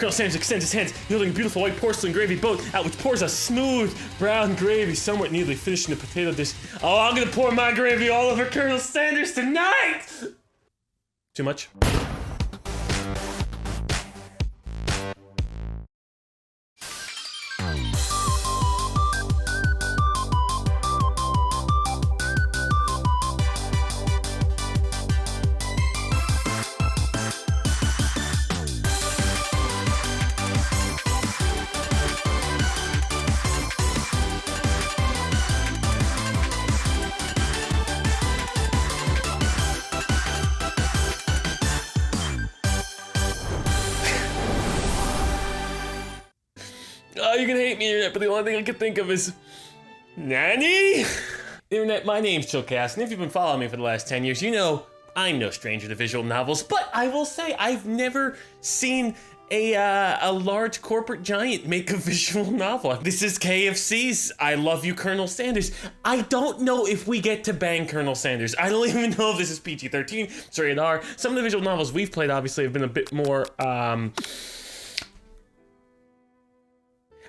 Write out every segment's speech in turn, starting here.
Colonel Sanders extends his hands, yielding a beautiful white porcelain gravy boat out which pours a smooth brown gravy, somewhat neatly finishing the potato dish. Oh, I'm gonna pour my gravy all over Colonel Sanders tonight! Too much? Oh, you're gonna hate me, Internet, but the only thing I can think of is... Nanny? Internet, my name's ChilledChaos, and if you've been following me for the last 10 years, you know I'm no stranger to visual novels, but I will say I've never seen a large corporate giant make a visual novel. This is KFC's I Love You, Colonel Sanders. I don't know if we get to bang Colonel Sanders. I don't even know if this is PG-13, it's rated R. Some of the visual novels we've played obviously have been a bit more,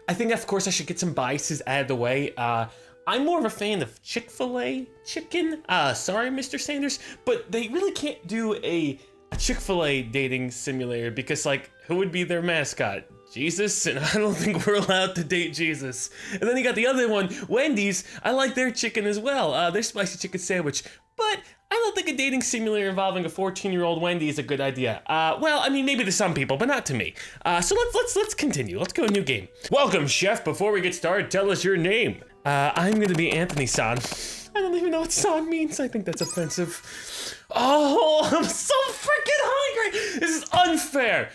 I think, of course, I should get some biases out of the way. I'm more of a fan of Chick-fil-A chicken. Sorry, Mr. Sanders, but they really can't do a Chick-fil-A dating simulator because, like, who would be their mascot? Jesus? And I don't think we're allowed to date Jesus. And then you got the other one, Wendy's. I like their chicken as well, their spicy chicken sandwich. But I don't think a dating simulator involving a 14-year-old Wendy is a good idea. Well, I mean, maybe to some people, but not to me. So let's continue. Let's go a new game. Welcome, chef. Before we get started, tell us your name. I'm gonna be Anthony-san. I don't even know what san means. I think that's offensive. Oh, I'm so freaking hungry. This is unfair.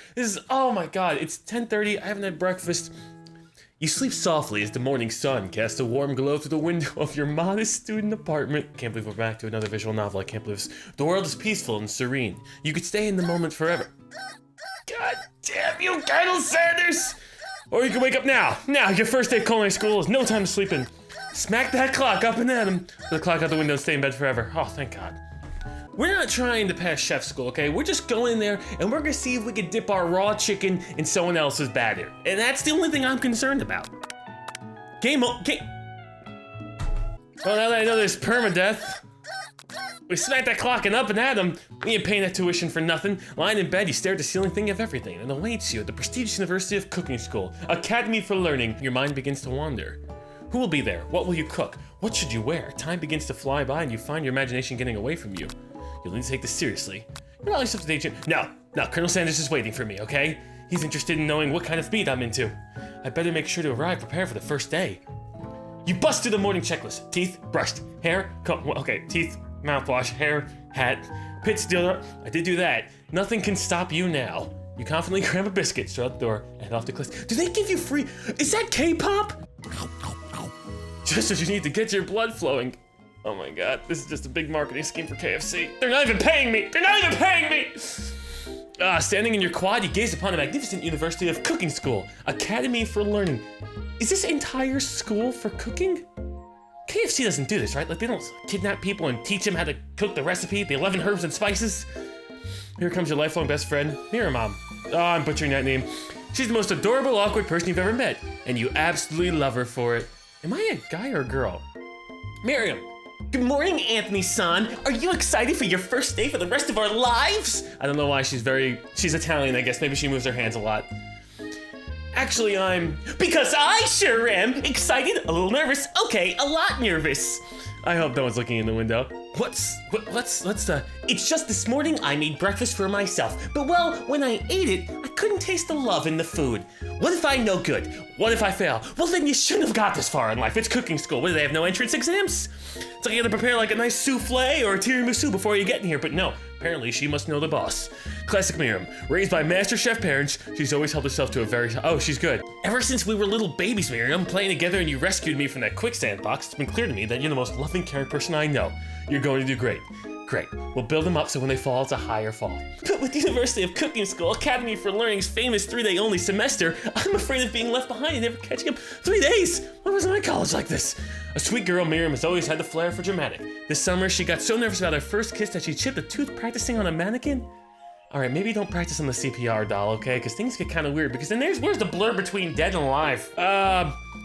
Oh my God. It's 10:30. I haven't had breakfast. You sleep softly as the morning sun casts a warm glow through the window of your modest student apartment. Can't believe we're back to another visual novel. I can't believe this. The world is peaceful and serene. You could stay in the moment forever. God damn you, Colonel Sanders! Or you can wake up now. Now, your first day of culinary school is no time to sleep in. Smack that clock up and at him. The clock out the window and stay in bed forever. Oh, thank God. We're not trying to pass chef school, okay? We're just going in there and we're gonna see if we can dip our raw chicken in someone else's batter. And that's the only thing I'm concerned about. Well, now that I know there's permadeath, we smack that clock and up and at him. We ain't paying that tuition for nothing. Lying in bed, you stare at the ceiling thinking of everything and awaits you at the prestigious University of Cooking School, Academy for Learning. Your mind begins to wander. Who will be there? What will you cook? What should you wear? Time begins to fly by and you find your imagination getting away from you. You'll need to take this seriously. You're not yourself to date. No, Colonel Sanders is waiting for me, okay? He's interested in knowing what kind of meat I'm into. I better make sure to arrive prepared for the first day. You bust through the morning checklist. Teeth, brushed, hair, teeth, mouthwash, hair, hat, pits, deodorant. I did do that. Nothing can stop you now. You confidently grab a biscuit, straight out the door, and head off to class. Do they give you free? Is that K-pop? Just as you need to get your blood flowing. Oh my God, this is just a big marketing scheme for KFC. They're not even paying me! They're not even paying me! Standing in your quad, you gaze upon a magnificent University of Cooking School, Academy for Learning. Is this entire school for cooking? KFC doesn't do this, right? Like, they don't kidnap people and teach them how to cook the recipe, the 11 herbs and spices. Here comes your lifelong best friend, Mom. Oh, I'm butchering that name. She's the most adorable, awkward person you've ever met, and you absolutely love her for it. Am I a guy or a girl? Miriam. Good morning, Anthony-san. Are you excited for your first day for the rest of our lives? I don't know why she's Italian, I guess. Maybe she moves her hands a lot. Actually, because I sure am excited, a little nervous, okay, a lot nervous. I hope no one's looking in the window. It's just this morning I made breakfast for myself, but well, when I ate it, I couldn't taste the love in the food. What if I'm no good? What if I fail? Well, then you shouldn't have got this far in life. It's cooking school. What, do they have no entrance exams? It's like you gotta prepare like a nice souffle or a tiramisu before you get in here, but no, apparently she must know the boss. Classic Miriam. Raised by master chef parents, she's always held herself to a very, oh, she's good. Ever since we were little babies, Miriam, playing together and you rescued me from that quicksand box, it's been clear to me that you're the most loving, caring person I know. You're going to do great. Great. We'll build them up so when they fall, it's a higher fall. But with the University of Cooking School, Academy for Learning's famous 3-day only semester, I'm afraid of being left behind and never catching up. 3 days? Why wasn't I in college like this? A sweet girl, Miriam has always had the flair for dramatic. This summer, she got so nervous about her first kiss that she chipped a tooth practicing on a mannequin. All right, maybe don't practice on the CPR doll, okay? Because things get kind of weird. Because then where's the blur between dead and alive?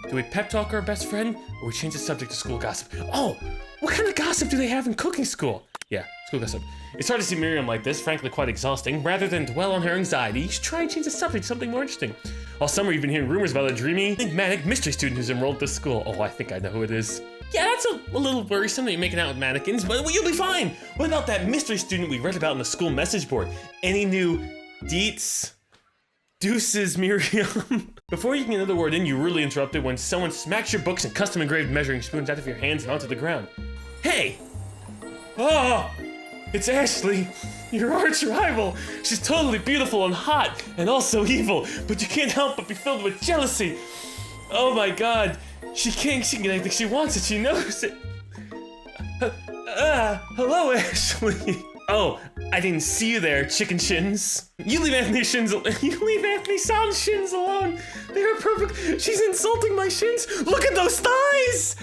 Do we pep talk our best friend, or we change the subject to school gossip? Oh, what kind of gossip do they have in cooking school? Yeah, school gossip. It's hard to see Miriam like this, frankly quite exhausting. Rather than dwell on her anxiety, you should try and change the subject to something more interesting. All summer you've been hearing rumors about a dreamy, enigmatic mystery student who's enrolled at this school. Oh, I think I know who it is. Yeah, that's a little worrisome that you're making out with mannequins, but you'll be fine. What about that mystery student we read about on the school message board? Any new deets? Deuces, Miriam. Before you can get another word in, you really interrupted when someone smacks your books and custom engraved measuring spoons out of your hands and onto the ground. Hey! Oh! It's Ashley, your arch rival. She's totally beautiful and hot, and also evil, but you can't help but be filled with jealousy. Oh my god. She can get anything she wants and she knows it. Hello, Ashley. Oh, I didn't see you there, chicken shins. You leave Anthony San's shins alone. They are perfect. She's insulting my shins. Look at those thighs.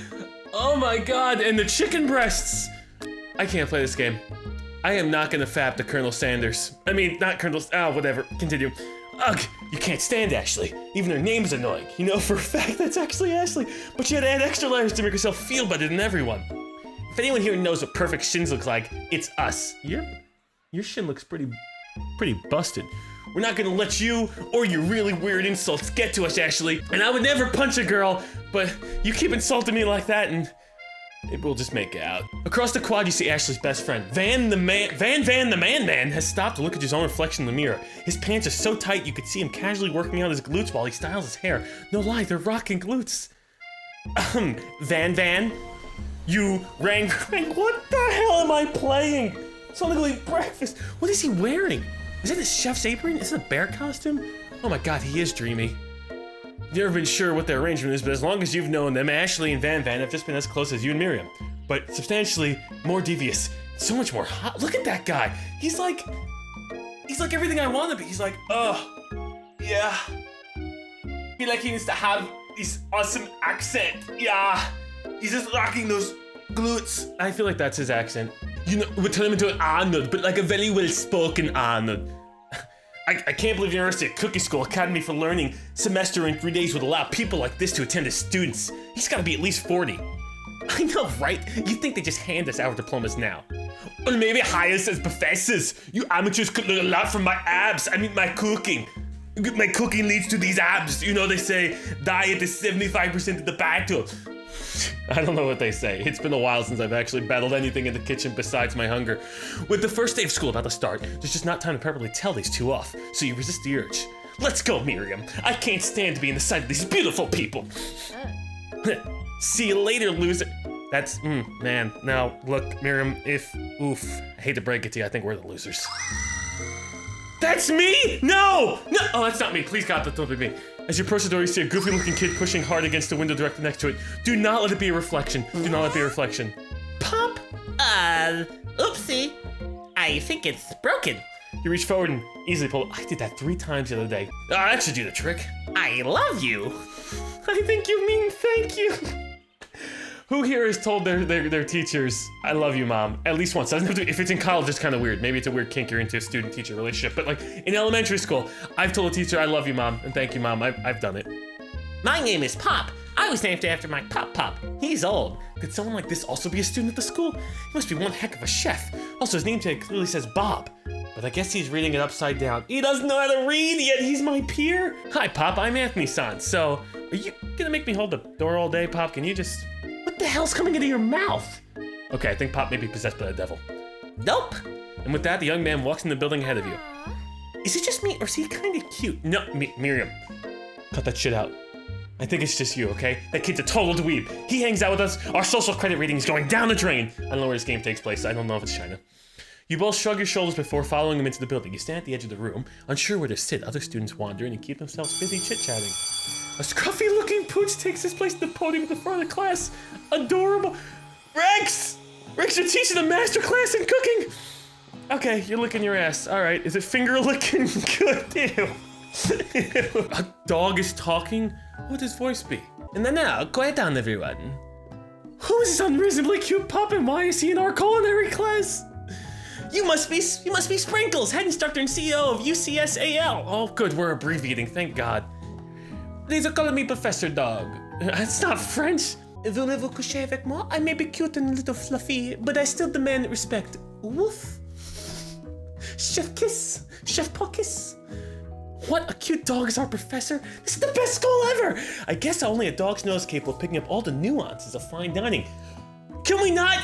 Oh my god, and the chicken breasts. I can't play this game. I am not gonna fap to Colonel Sanders. I mean, not Colonel, whatever, continue. Ugh, you can't stand Ashley. Even her name is annoying. You know for a fact that's actually Ashley, but she had to add extra letters to make herself feel better than everyone. If anyone here knows what perfect shins look like, it's us. Your shin looks pretty busted. We're not gonna let you or your really weird insults get to us, Ashley. And I would never punch a girl, but you keep insulting me like that and maybe we'll just make it out. Across the quad, you see Ashley's best friend. Van the man has stopped to look at his own reflection in the mirror. His pants are so tight you could see him casually working out his glutes while he styles his hair. No lie, they're rocking glutes. Van, you rang, what the hell am I playing? It's only going to eat breakfast. What is he wearing? Is that a chef's apron? Is it a bear costume? Oh my god, he is dreamy. Never been sure what their arrangement is, but as long as you've known them, Ashley and Van have just been as close as you and Miriam. But substantially more devious. So much more hot. Look at that guy. He's like everything I want to be. He's like, oh, yeah. He needs to have this awesome accent. Yeah. He's just rocking those glutes. I feel like that's his accent. You know, we'll turn him into an Arnold, but like a very well-spoken Arnold. I can't believe University of Cooking School Academy for Learning semester in 3 days would allow people like this to attend as students. He's gotta be at least 40. I know, right? You'd think they just hand us our diplomas now. Or maybe hire us as professors. You amateurs could learn a lot from my abs. I mean, my cooking. My cooking leads to these abs. You know, they say diet is 75% of the battle. I don't know what they say. It's been a while since I've actually battled anything in the kitchen besides my hunger. With the first day of school about to start, there's just not time to properly tell these two off, so you resist the urge. Let's go, Miriam. I can't stand to be in the sight of these beautiful people. See you later, loser. That's, man. Now, look, Miriam, I hate to break it to you, I think we're the losers. That's me? No! Oh, that's not me. Please, God, don't be me. As you approach the door, you see a goofy-looking kid pushing hard against the window directly next to it. Do not let it be a reflection. Do not let it be a reflection. Pop! Oopsie. I think it's broken. You reach forward and easily pull it. I did that 3 times the other day. That should do the trick. I love you. I think you mean thank you. Who here has told their teachers, I love you, Mom, at least once? Doesn't have to, if it's in college, it's kind of weird. Maybe it's a weird kink you're into a student-teacher relationship. But like in elementary school, I've told a teacher, I love you, Mom, and thank you, Mom. I've done it. My name is Pop. I was named after my Pop. He's old. Could someone like this also be a student at the school? He must be one heck of a chef. Also, his name tag clearly says Bob. But I guess he's reading it upside down. He doesn't know how to read, yet he's my peer. Hi, Pop, I'm Anthony San. So, are you gonna make me hold the door all day, Pop? Can you just... What the hell's coming into your mouth? Okay, I think Pop may be possessed by the devil. Nope. And with that, the young man walks in the building ahead of you. Is it just me, or is he kind of cute? No, Miriam, cut that shit out. I think it's just you, okay? That kid's a total dweeb. He hangs out with us, our social credit rating is going down the drain. I don't know where this game takes place, I don't know if it's China. You both shrug your shoulders before following him into the building. You stand at the edge of the room, unsure where to sit. Other students wander in and keep themselves busy chit-chatting. A scruffy-looking pooch takes his place at the podium at the front of the class. Adorable. Rex! Rex, you're teaching a master class in cooking! Okay, you're licking your ass. All right, is it finger licking? Good, ew. A dog is talking? What would his voice be? And then now, quiet down, everyone. Who is this unreasonably cute pup and why is he in our culinary class? You must be Sprinkles, head instructor and CEO of UCSAL. Oh, good, we're abbreviating, thank God. Please call me Professor Dog. That's not French. Voulez-vous coucher avec moi? I may be cute and a little fluffy, but I still demand respect. Woof. Chef Kiss. Chef Paw Kiss. What? A cute dog is our professor? This is the best school ever! I guess only a dog's nose is capable of picking up all the nuances of fine dining. Can we not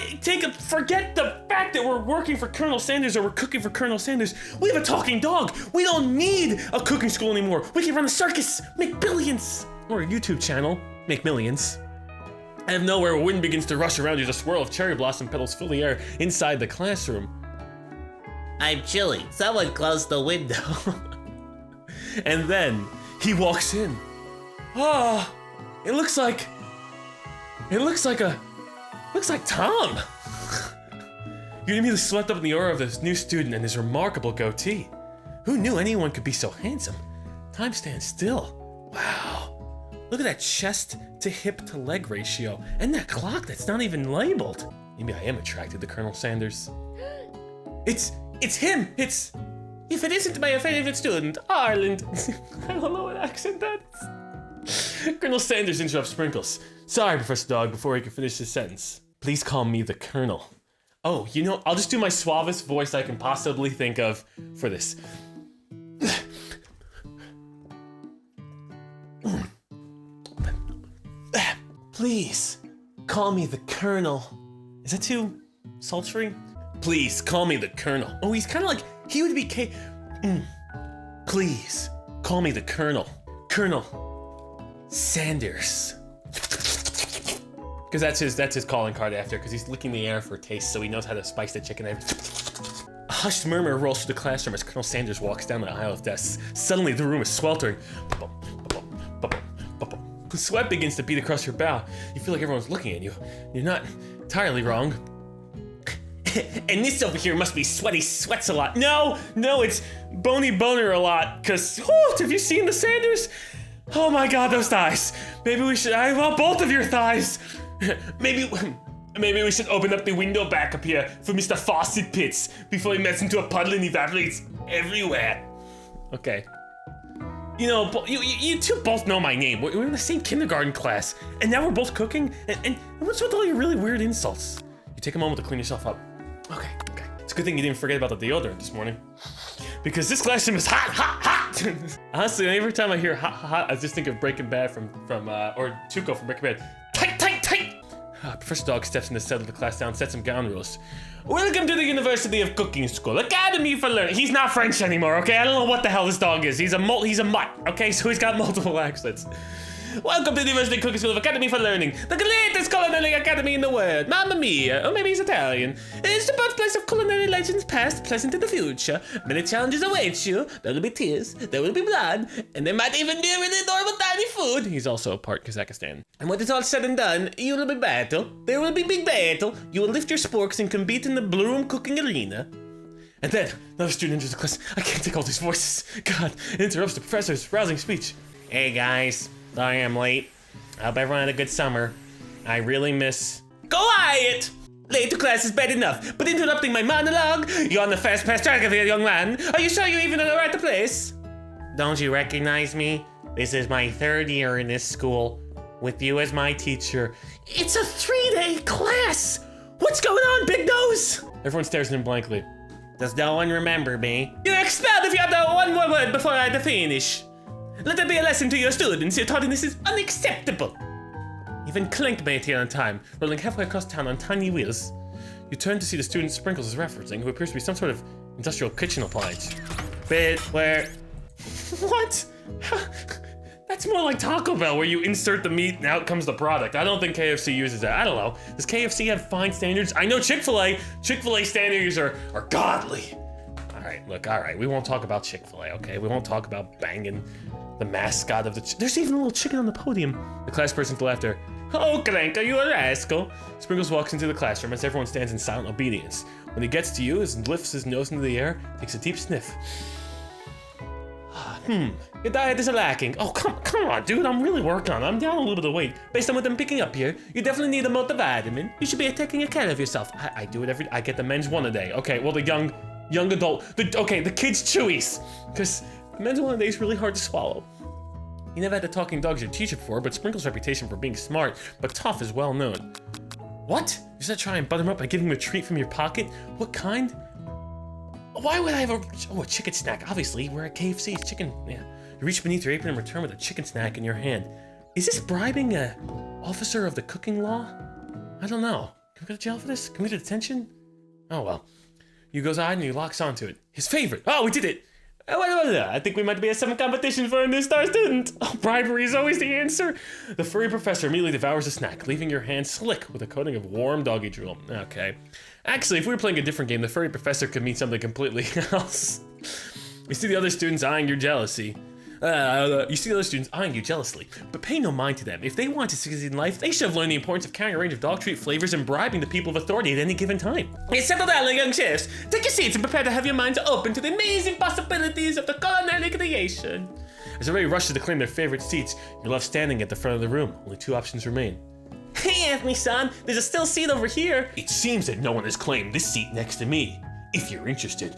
forget the fact that we're working for Colonel Sanders or we're cooking for Colonel Sanders? We have a talking dog. We don't need a cooking school anymore. We can run a circus, make billions. Or a YouTube channel, make millions. Out of nowhere, a wind begins to rush around you as a swirl of cherry blossom petals fill the air inside the classroom. I'm chilly. Someone close the window. And then he walks in. Ah, it looks like Tom. You're immediately swept up in the aura of this new student and his remarkable goatee. Who knew anyone could be so handsome? Time stands still. Wow. Look at that chest to hip to leg ratio and that clock that's not even labeled. Maybe I am attracted to Colonel Sanders. It's him. If it isn't my favorite student, Ireland. I don't know what accent that's. Colonel Sanders interrupts Sprinkles. Sorry, Professor Dog, before he can finish his sentence. Please call me the Colonel. Oh, you know, I'll just do my suavest voice I can possibly think of for this. Please, call me the Colonel. Is that too sultry? Please, call me the Colonel. Oh, he's kind of like, he would be Please, call me the Colonel. Colonel Sanders. Because that's his calling card after, because he's licking the air for taste, so he knows how to spice the chicken. A hushed murmur rolls through the classroom as Colonel Sanders walks down the aisle of desks. Suddenly, the room is sweltering. Sweat begins to beat across your brow. You feel like everyone's looking at you. You're not entirely wrong. And this over here must be Sweaty Sweats a lot. No, it's Bony Boner a lot. Because, have you seen the Sanders? Oh my God, those thighs. Maybe we should, I want both of your thighs. Maybe we should open up the window back up here for Mr. Faucet Pits before he melts into a puddle and evaporates everywhere. Okay. You know, you two both know my name. We're in the same kindergarten class, and now we're both cooking? And what's with all your really weird insults? You take a moment to clean yourself up. Okay. It's a good thing you didn't forget about the deodorant this morning. Because this classroom is hot! Honestly, every time I hear hot, I just think of Breaking Bad from or Tuco from Breaking Bad. Tight! Professor Dog steps in to settle the class down, set some ground rules. Welcome to the University of Cooking School, Academy for Learning. He's not French anymore, okay? I don't know what the hell this dog is. He's a mutt, okay? So he's got multiple accents. Welcome to the University of Cooking School of Academy for Learning, the greatest culinary academy in the world. Mamma mia, or maybe he's Italian. It's the birthplace of culinary legends past, present, and the future. Many challenges await you. There will be tears, there will be blood, and there might even be a really adorable tiny food. He's also part Kazakhstan. And when it's all said and done, you will be battle. There will be big battle. You will lift your sporks and compete in the blue room cooking arena. And then, another student enters the class. I can't take all these voices. God, it interrupts the professor's rousing speech. Hey guys. Sorry I'm late. I hope everyone had a good summer. I really miss... Quiet! Late to class is bad enough, but interrupting my monologue? You're on the fast-paced track of here, young man. Are you sure you even know the right place? Don't you recognize me? This is my 3rd year in this school, with you as my teacher. It's a 3-day class! What's going on, Big Nose? Everyone stares at him blankly. Does no one remember me? You're expelled if you utter one more word before I finish. Let there be a lesson to your students. Your tardiness is unacceptable. Even Clink made it here on time, rolling halfway across town on tiny wheels. You turn to see the student Sprinkles is referencing, who appears to be some sort of industrial kitchen appliance. Bit where... What? That's more like Taco Bell, where you insert the meat and out comes the product. I don't think KFC uses that. I don't know. Does KFC have fine standards? I know Chick-fil-A. Chick-fil-A standards are godly. All right, we won't talk about Chick-fil-A, okay? We won't talk about banging the mascot of the... There's even a little chicken on the podium. The class person to laughter. Oh, Clank, are you a rascal? Sprinkles walks into the classroom as everyone stands in silent obedience. When he gets to you, he lifts his nose into the air, takes a deep sniff. Your diet is lacking. Oh, come on, dude. I'm really working on it. I'm down a little bit of weight. Based on what I'm picking up here, you definitely need a multivitamin. You should be taking care of yourself. I do it I get the men's one a day. Okay, well, the young adult, the kids' chewies. Because the men's one a day is really hard to swallow. You never had the talking dog as your teacher before, but Sprinkle's reputation for being smart but tough is well known. What? You should try and butter him up by giving him a treat from your pocket? What kind? Why would I have a chicken snack? Obviously, we're at KFC, it's chicken, yeah. You reach beneath your apron and return with a chicken snack in your hand. Is this bribing a officer of the cooking law? I don't know. Can we go to jail for this? Can we get detention? Oh well. You goes on and he locks onto it. His favorite. Oh, we did it. I think we might be at some competition for a new star student. Oh, bribery is always the answer. The furry professor immediately devours the snack, leaving your hand slick with a coating of warm doggy drool. Okay. Actually, if we were playing a different game, the furry professor could mean something completely else. You see the other students eyeing your jealousy. But pay no mind to them. If they want to succeed in life, they should have learned the importance of carrying a range of dog treat flavors and bribing the people of authority at any given time. Settle down, young chefs. Take your seats and prepare to have your minds open to the amazing possibilities of the culinary creation. As everybody rushes to claim their favorite seats, you're left standing at the front of the room. Only two options remain. Hey, Anthony-san, there's a still seat over here. It seems that no one has claimed this seat next to me. If you're interested.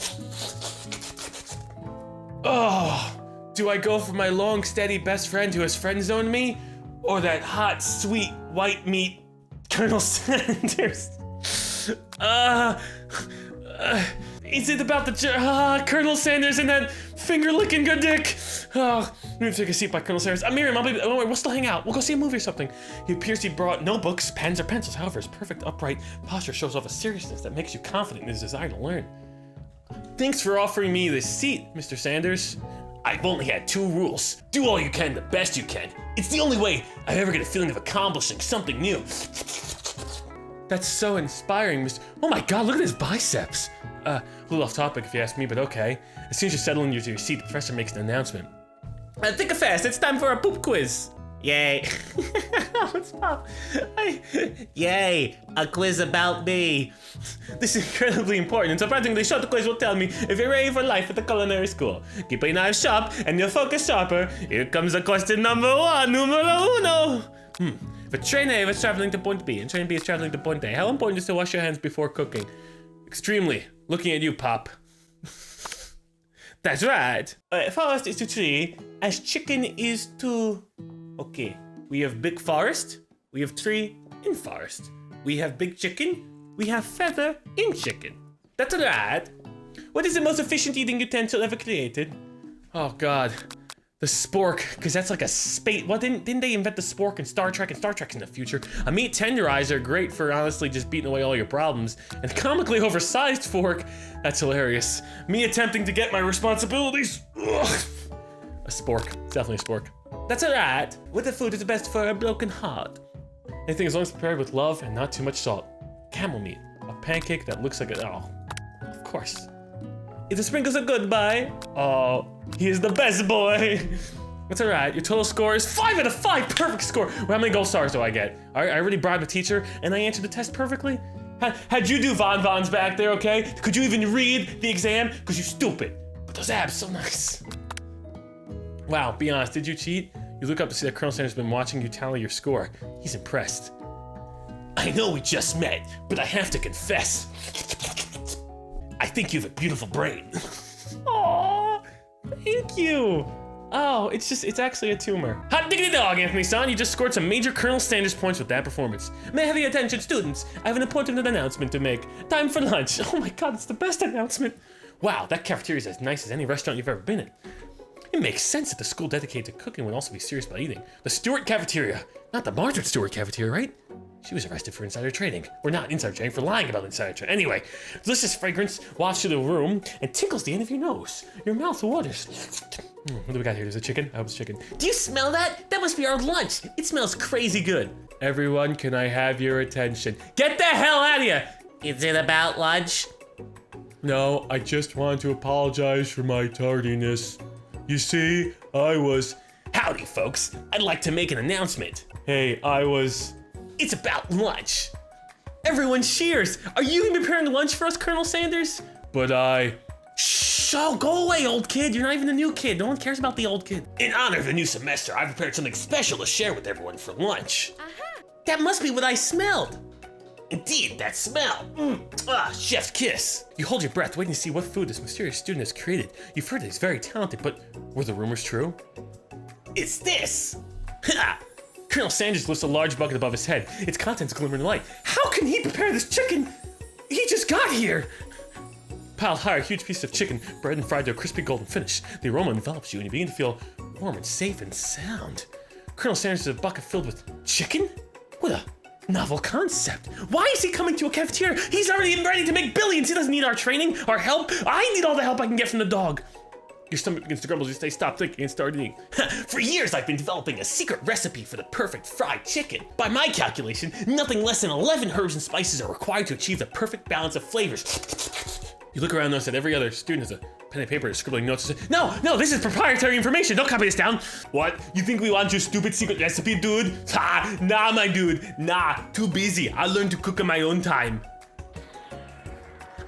Oh. Do I go for my long, steady best friend who has friend-zoned me? Or that hot, sweet, white meat Colonel Sanders? Is it about the Colonel Sanders and that finger-licking good dick? Oh, let me take a seat by Colonel Sanders. Miriam, we'll still hang out. We'll go see a movie or something. He appears he brought no books, pens, or pencils. However, his perfect, upright posture shows off a seriousness that makes you confident in his desire to learn. Thanks for offering me this seat, Mr. Sanders. I've only had two rules. Do all you can the best you can. It's the only way I ever get a feeling of accomplishing something new. That's so inspiring, Mr. Oh my God, look at his biceps. A little off topic if you ask me, but okay. As soon as you settle into your seat, the professor makes an announcement. Think fast, it's time for a poop quiz. Yay. What's up? Yay, a quiz about me. This is incredibly important, and surprisingly short the quiz will tell me if you're ready for life at the culinary school. Keep your knife sharp and your focus sharper. Here comes the question numero uno. If a train A is traveling to point B and train B is traveling to point A, how important is it to wash your hands before cooking? Extremely. Looking at you, Pop. That's right. Forest is to tree as chicken is to... Okay, we have big forest, we have tree in forest. We have big chicken, we have feather in chicken. That's right. What is the most efficient eating utensil ever created? Oh God, the spork, because that's like a spade. What, didn't they invent the spork in Star Trek? And Star Trek's in the future. A meat tenderizer, great for honestly just beating away all your problems. And comically oversized fork, that's hilarious. Me attempting to get my responsibilities. Ugh. A spork, it's definitely a spork. That's alright. What the food is best for a broken heart? Anything as long as prepared with love and not too much salt. Camel meat, a pancake that looks like a, oh, of course. If the sprinkles are good, bye. Oh, he is the best boy. That's alright, your total score is 5 out of 5, perfect score. Well, how many gold stars do I get? I already bribed the teacher and I answered the test perfectly? How'd you do, Von back there, okay? Could you even read the exam? Cause you stupid, but those abs so nice. Wow, be honest, did you cheat? You look up to see that Colonel Sanders has been watching you tally your score. He's impressed. I know we just met, but I have to confess. I think you have a beautiful brain. Aww, thank you. Oh, it's actually a tumor. Hot diggity dog, Anthony-san. You just scored some major Colonel Sanders points with that performance. May I have your attention, students? I have an important announcement to make. Time for lunch. Oh my God, it's the best announcement. Wow, that cafeteria is as nice as any restaurant you've ever been in. It makes sense that the school dedicated to cooking would also be serious about eating. The Stewart cafeteria, not the Margaret Stewart cafeteria, right? She was arrested for insider trading. Or not insider trading, for lying about insider trading. Anyway, delicious fragrance wafts through the room and tickles the end of your nose. Your mouth waters. What do we got here? There's a chicken? I hope it's chicken. Do you smell that? That must be our lunch. It smells crazy good. Everyone, can I have your attention? Get the hell out of here! Is it about lunch? No, I just want to apologize for my tardiness. You see, I was... Howdy, folks. I'd like to make an announcement. Hey, It's about lunch. Everyone cheers. Are you preparing lunch for us, Colonel Sanders? But Shh. show. Go away, old kid. You're not even the new kid. No one cares about the old kid. In honor of the new semester, I've prepared something special to share with everyone for lunch. That must be what I smelled. Indeed, that smell. Chef's kiss. You hold your breath, waiting to see what food this mysterious student has created. You've heard that he's very talented, but were the rumors true? It's this. Ha! Colonel Sanders lifts a large bucket above his head. Its contents glimmer in the light. How can he prepare this chicken? He just got here. Piled higher, a huge piece of chicken, bread and fried to a crispy golden finish. The aroma envelops you and you begin to feel warm and safe and sound. Colonel Sanders has a bucket filled with chicken? What a novel concept. Why is he coming to a cafeteria? He's already ready to make billions. He doesn't need our training, our help. I need all the help I can get from the dog. Your stomach begins to grumble as you say, stop thinking and start eating. For years, I've been developing a secret recipe for the perfect fried chicken. By my calculation, nothing less than 11 herbs and spices are required to achieve the perfect balance of flavors. You look around and notice that every other student has a pen and paper scribbling notes. No, this is proprietary information. Don't copy this down. What? You think we want your stupid secret recipe, dude? Ha! Nah, my dude. Nah, too busy. I'll learn to cook on my own time.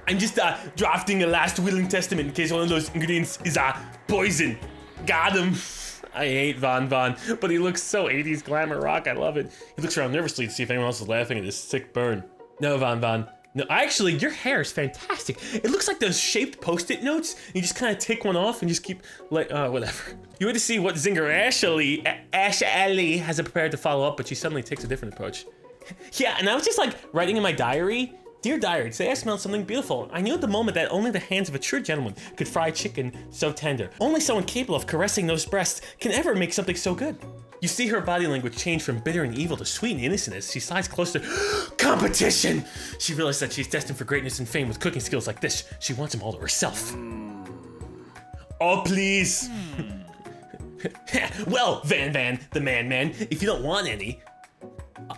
I'm just drafting a last will and testament in case one of those ingredients is poison. Got him. I hate Von, but he looks so 80s glamour rock. I love it. He looks around nervously to see if anyone else is laughing at this sick burn. No, Von. No, actually, your hair is fantastic. It looks like those shaped Post-it notes. You just kind of take one off and just keep, like, whatever. You wait to see what Zinger Ashley has prepared to follow up, but she suddenly takes a different approach. Yeah, and I was just like writing in my diary. Dear diary, today I smelled something beautiful. I knew at the moment that only the hands of a true gentleman could fry chicken so tender. Only someone capable of caressing those breasts can ever make something so good. You see her body language change from bitter and evil to sweet and innocent as she slides closer. Competition! She realizes that she's destined for greatness and fame with cooking skills like this. She wants them all to herself. Oh, please. Well, Van, the man, if you don't want any,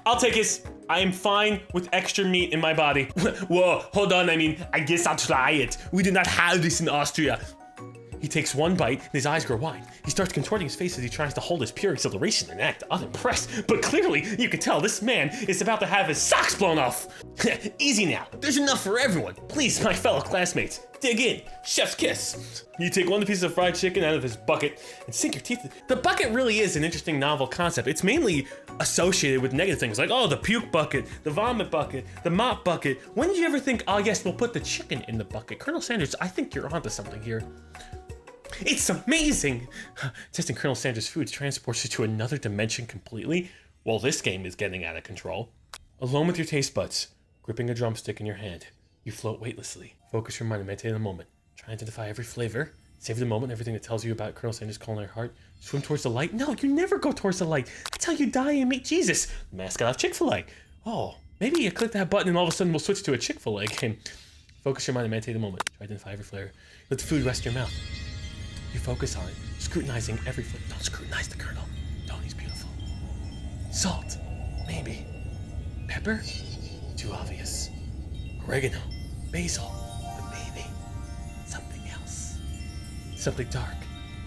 I'll take his. I am fine with extra meat in my body. Whoa, hold on, I guess I'll try it. We do not have this in Austria. He takes one bite and his eyes grow wide. He starts contorting his face as he tries to hold his pure exhilaration and act unimpressed. But clearly, you can tell this man is about to have his socks blown off. Easy now, there's enough for everyone. Please, my fellow classmates, dig in, chef's kiss. You take one piece of fried chicken out of his bucket and sink your teeth. The bucket really is an interesting novel concept. It's mainly associated with negative things like, oh, the puke bucket, the vomit bucket, the mop bucket. When did you ever think, oh yes, we'll put the chicken in the bucket? Colonel Sanders, I think you're onto something here. It's amazing! Testing Colonel Sanders' foods transports you to another dimension completely. Well, this game is getting out of control. Alone with your taste buds, gripping a drumstick in your hand, you float weightlessly. Focus your mind and meditate in the moment. Try and identify every flavor. Savor the moment, everything that tells you about Colonel Sanders' culinary heart. Swim towards the light. No, you never go towards the light. That's how you die and meet Jesus, the mascot of Chick-fil-A. Oh, maybe you click that button and all of a sudden we'll switch to a Chick-fil-A game. Focus your mind and meditate in the moment. Try to identify every flavor. Let the food rest in your mouth. You focus on it, scrutinizing every flavor. Don't scrutinize the Colonel. Don't, he's beautiful. Salt, maybe. Pepper, too obvious. Oregano, basil, but maybe something else. Something dark,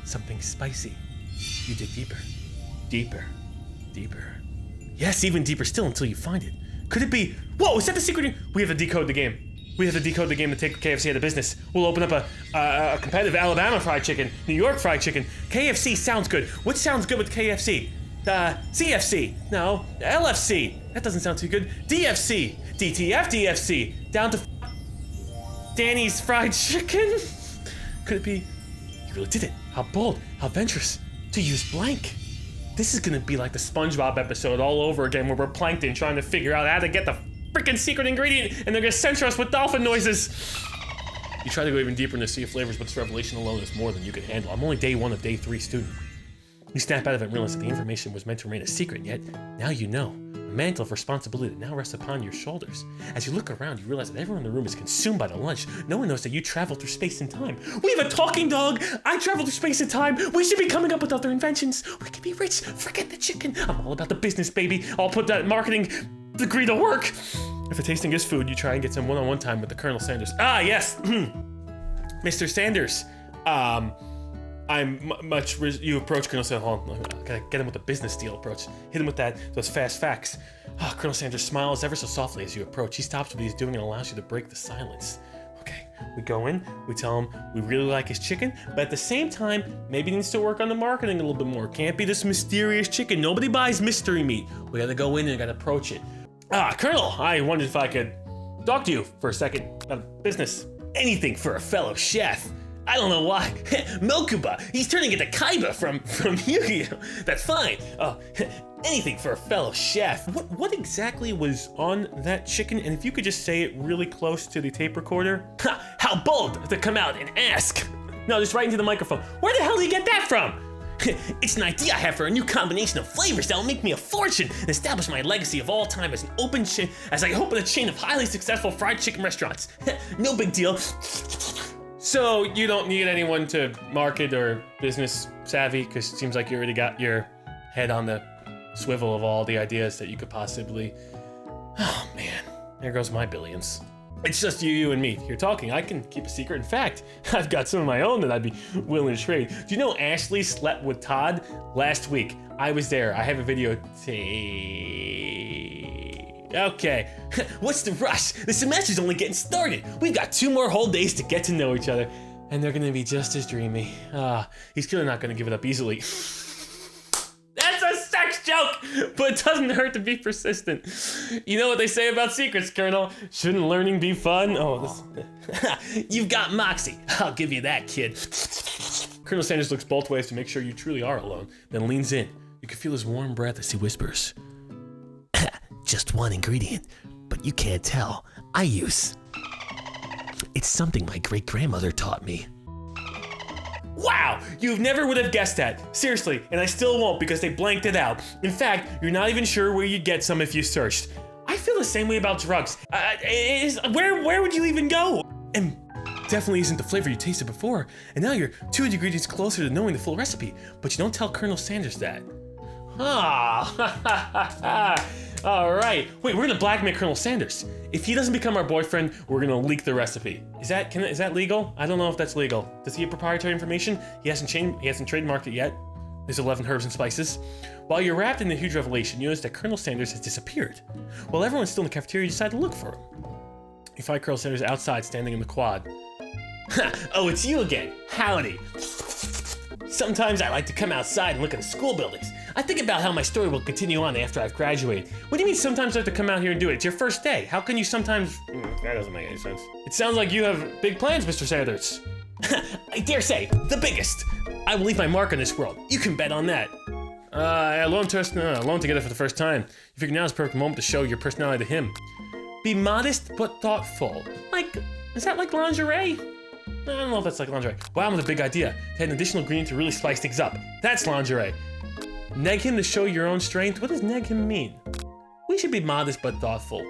something spicy. You dig deeper, deeper, deeper. Yes, even deeper still until you find it. Could it be? Whoa, is that the secret? We have to decode the game. We have to decode the game to take KFC out of business. We'll open up a competitive Alabama fried chicken, New York fried chicken. KFC sounds good. What sounds good with KFC? CFC. No, LFC. That doesn't sound too good. DFC. DTF DFC. Down to Danny's fried chicken? Could it be? You really did it. How bold, how adventurous. To use blank. This is gonna be like the SpongeBob episode all over again where we're Plankton trying to figure out how to get the freaking secret ingredient and they're gonna censor us with dolphin noises. You try to go even deeper in the sea of flavors, but this revelation alone is more than you can handle. I'm only day one of day 3 student. You snap out of it and realize that the information was meant to remain a secret, yet now you know. A mantle of responsibility that now rests upon your shoulders. As you look around, you realize that everyone in the room is consumed by the lunch. No one knows that you travel through space and time. We have a talking dog! I travel through space and time! We should be coming up with other inventions! We could be rich! Forget the chicken! I'm all about the business, baby! I'll put that marketing degree to work! If the tasting is food, you try and get some one-on-one time with the Colonel Sanders. Ah, yes! Mr. Sanders, you approach Colonel Sanders. Hold on, I gotta get him with a business deal approach. Hit him with those fast facts. Colonel Sanders smiles ever so softly as you approach. He stops what he's doing and allows you to break the silence. Okay, We go in, we tell him we really like his chicken, but at the same time, maybe he needs to work on the marketing a little bit more. Can't be this mysterious chicken. Nobody buys mystery meat. We gotta go in and gotta approach it. Colonel, I wondered if I could talk to you for a second about business. Anything for a fellow chef. I don't know why. Mokuba, he's turning into Kaiba from Yu-Gi-Oh! That's fine. Anything for a fellow chef. What exactly was on that chicken? And if you could just say it really close to the tape recorder. How bold to come out and ask. No, just right into the microphone. Where the hell did you get that from? It's an idea I have for a new combination of flavors that will make me a fortune and establish my legacy of all time as I open a chain of highly successful fried chicken restaurants. No big deal. So you don't need anyone to market or business savvy, because it seems like you already got your head on the swivel of all the ideas that you could possibly. Oh man, there goes my billions. It's just you and me here talking. I can keep a secret. In fact, I've got some of my own that I'd be willing to trade. Do you know Ashley slept with Todd last week? I was there. I have a video. Okay, what's the rush? The semester's only getting started. We've got 2 more whole days to get to know each other, and they're gonna be just as dreamy. He's clearly not gonna give it up easily. That's a sex joke, but it doesn't hurt to be persistent. You know what they say about secrets, Colonel? Shouldn't learning be fun? You've got moxie. I'll give you that, kid. Colonel Sanders looks both ways to make sure you truly are alone, then leans in. You can feel his warm breath as he whispers. Just one ingredient, but you can't tell. It's something my great-grandmother taught me. Wow, you never would have guessed that. Seriously, and I still won't because they blanked it out. In fact, you're not even sure where you'd get some if you searched. I feel the same way about drugs. Where would you even go? And definitely isn't the flavor you tasted before. And now you're 2 ingredients closer to knowing the full recipe, but you don't tell Colonel Sanders that. All right. Wait, we're gonna blackmail Colonel Sanders. If he doesn't become our boyfriend, we're gonna leak the recipe. Is that legal? I don't know if that's legal. Does he have proprietary information? He hasn't trademarked it yet. There's 11 herbs and spices. While you're wrapped in the huge revelation, you notice that Colonel Sanders has disappeared. While everyone's still in the cafeteria, you decide to look for him. You find Colonel Sanders outside, standing in the quad. Oh, it's you again. Howdy. Sometimes I like to come outside and look at the school buildings. I think about how my story will continue on after I've graduated. What do you mean sometimes I have to come out here and do it? It's your first day. How can you sometimes... That doesn't make any sense. It sounds like you have big plans, Mr. Sanders. I dare say, the biggest. I will leave my mark on this world. You can bet on that. Alone together for the first time. You figure now's the perfect moment to show your personality to him. Be modest but thoughtful. Is that like lingerie? I don't know if that's like lingerie. Wow, with a big idea. To add an additional ingredient to really spice things up. That's lingerie. Neg him to show your own strength? What does neg him mean? We should be modest but thoughtful.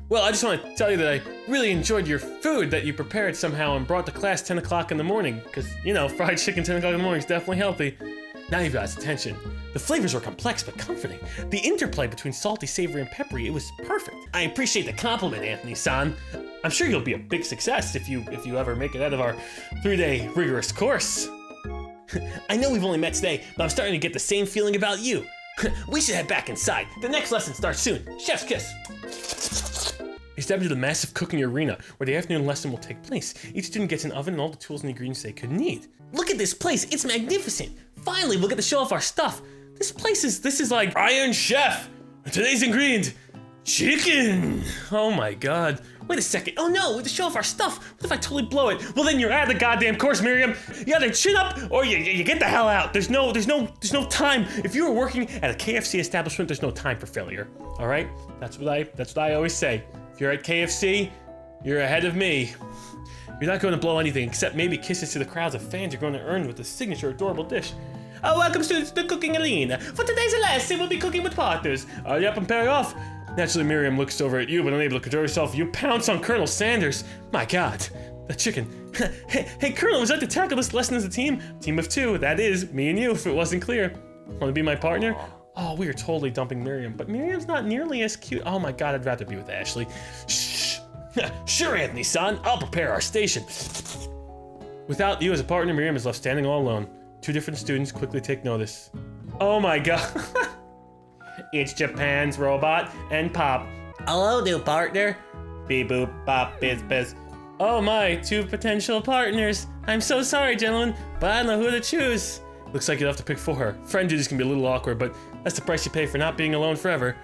Well, I just want to tell you that I really enjoyed your food that you prepared somehow and brought to class 10 o'clock in the morning. Because, you know, fried chicken 10 o'clock in the morning is definitely healthy. Now you've got his attention. The flavors were complex but comforting. The interplay between salty, savory, and peppery, it was perfect. I appreciate the compliment, Anthony-san. I'm sure you'll be a big success if you ever make it out of our 3-day rigorous course. I know we've only met today, but I'm starting to get the same feeling about you. We should head back inside. The next lesson starts soon. Chef's kiss. You step into the massive cooking arena where the afternoon lesson will take place. Each student gets an oven and all the tools and ingredients they could need. Look at this place, it's magnificent. Finally, we'll get to show off our stuff. This is like Iron Chef. Today's ingredient, chicken. Oh my God. Wait a second. Oh no, we have to show off our stuff. What if I totally blow it? Well then you're out of the goddamn course, Miriam. You either chin up or you get the hell out. There's no time. If you were working at a KFC establishment, there's no time for failure. All right? That's what I always say. If you're at KFC, you're ahead of me. You're not going to blow anything except maybe kisses to the crowds of fans you're going to earn with the signature adorable dish. Welcome students to the cooking arena. For today's lesson, we'll be cooking with partners. Are you up and pair off? Naturally, Miriam looks over at you, but unable to control herself, you pounce on Colonel Sanders. My God, the chicken. Hey, Colonel, would you like to tackle this lesson as a team? Team of 2, that is, me and you, if it wasn't clear. Want to be my partner? Oh, we are totally dumping Miriam, but Miriam's not nearly as cute. Oh my God, I'd rather be with Ashley. Shh. Sure, Anthony-san, I'll prepare our station. Without you as a partner, Miriam is left standing all alone. 2 different students quickly take notice. Oh my God. It's Japan's robot and Pop. Hello, new partner. Beep boop bop biz biz. Oh my, 2 potential partners. I'm so sorry, gentlemen, but I don't know who to choose. Looks like you'll have to pick 4. Friend duties can be a little awkward, but that's the price you pay for not being alone forever.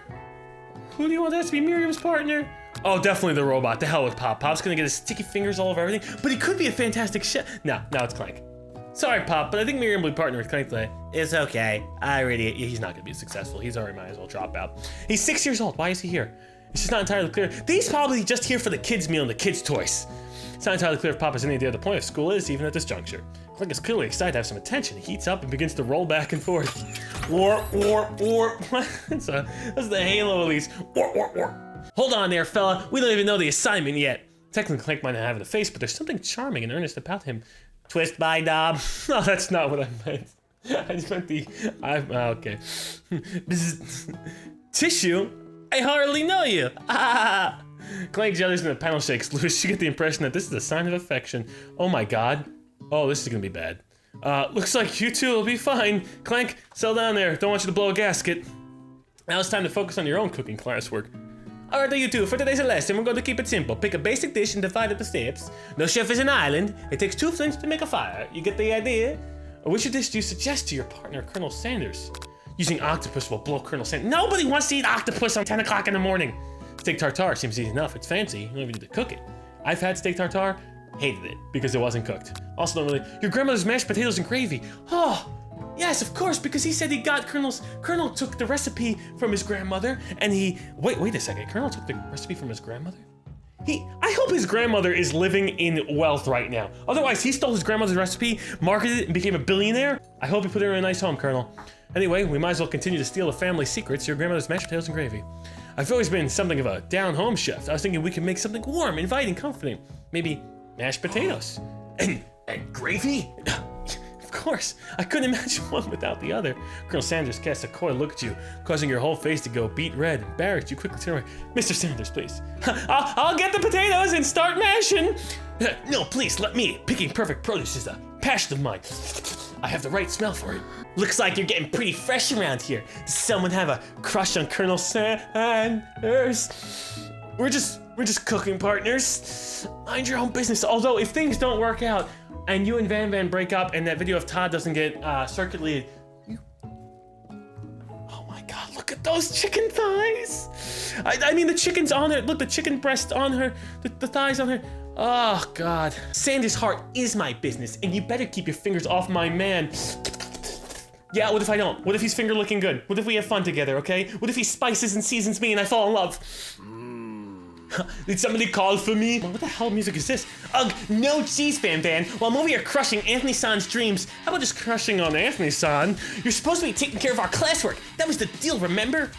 Who do you want that to be Miriam's partner? Oh, definitely the robot. The hell with Pop. Pop's gonna get his sticky fingers all over everything, but he could be a fantastic chef. No, it's Clank. Sorry, Pop, but I think Miriam will be partner with Clank today. It's okay. He's not gonna be successful. He's already might as well drop out. He's 6 years old. Why is he here? It's just not entirely clear. He's probably just here for the kids' meal and the kids' toys. It's not entirely clear if Pop has any idea what the point of school is, even at this juncture. Clank is clearly excited to have some attention. He heats up and begins to roll back and forth. Warp. That's the Halo Elise. Warp. Hold on there, fella. We don't even know the assignment yet. Technically, Clank might not have the face, but there's something charming and earnest about him. Twist by Dob. No, that's not what I meant. I just meant okay. Tissue? I hardly know you. Clank jellies and the panel shakes loose. You get the impression that this is a sign of affection. Oh my god. Oh, this is gonna be bad. Looks like you two will be fine. Clank, settle down there. Don't want you to blow a gasket. Now it's time to focus on your own cooking classwork. Alright, you two, for today's lesson, we're going to keep it simple. Pick a basic dish and divide it into steps. No chef is an island. It takes 2 flints to make a fire. You get the idea? Which dish do you suggest to your partner, Colonel Sanders? Using octopus will blow Colonel Sanders. Nobody wants to eat octopus on 10 o'clock in the morning. Steak tartare seems easy enough. It's fancy. You don't even need to cook it. I've had steak tartare. Hated it because it wasn't cooked. Also, don't really. Your grandmother's mashed potatoes and gravy. Oh, yes, of course, because he said he got Colonel took the recipe from his grandmother, and he wait a second. Colonel took the recipe from his grandmother. I hope his grandmother is living in wealth right now. Otherwise, he stole his grandmother's recipe, marketed it, and became a billionaire. I hope he put her in a nice home, Colonel. Anyway, we might as well continue to steal the family secrets. Your grandmother's mashed potatoes and gravy. I've always been something of a down-home chef. I was thinking we could make something warm, inviting, comforting. Maybe mashed potatoes. And gravy? Of course. I couldn't imagine one without the other. Colonel Sanders casts a coy look at you, causing your whole face to go beet red. Embarrassed, you quickly turn away. Mr. Sanders, please. I'll get the potatoes and start mashing. No, please, let me. Picking perfect produce is a passion of mine. I have the right smell for it. Looks like you're getting pretty fresh around here. Does someone have a crush on Colonel Sanders? We're just cooking partners. Mind your own business. Although if things don't work out and you and Van break up and that video of Todd doesn't get circulated, oh my god, look at those chicken thighs. I mean the chicken's on her. Look, the chicken breast on her, the thighs on her. Oh god. Sanders' heart is my business and you better keep your fingers off my man. Yeah, what if I don't? What if he's finger looking good? What if we have fun together, okay? What if he spices and seasons me and I fall in love? Did somebody call for me? What the hell music is this? Ugh, no cheese, Van. While I'm over here crushing Anthony San's dreams, how about just crushing on Anthony San? You're supposed to be taking care of our classwork. That was the deal, remember?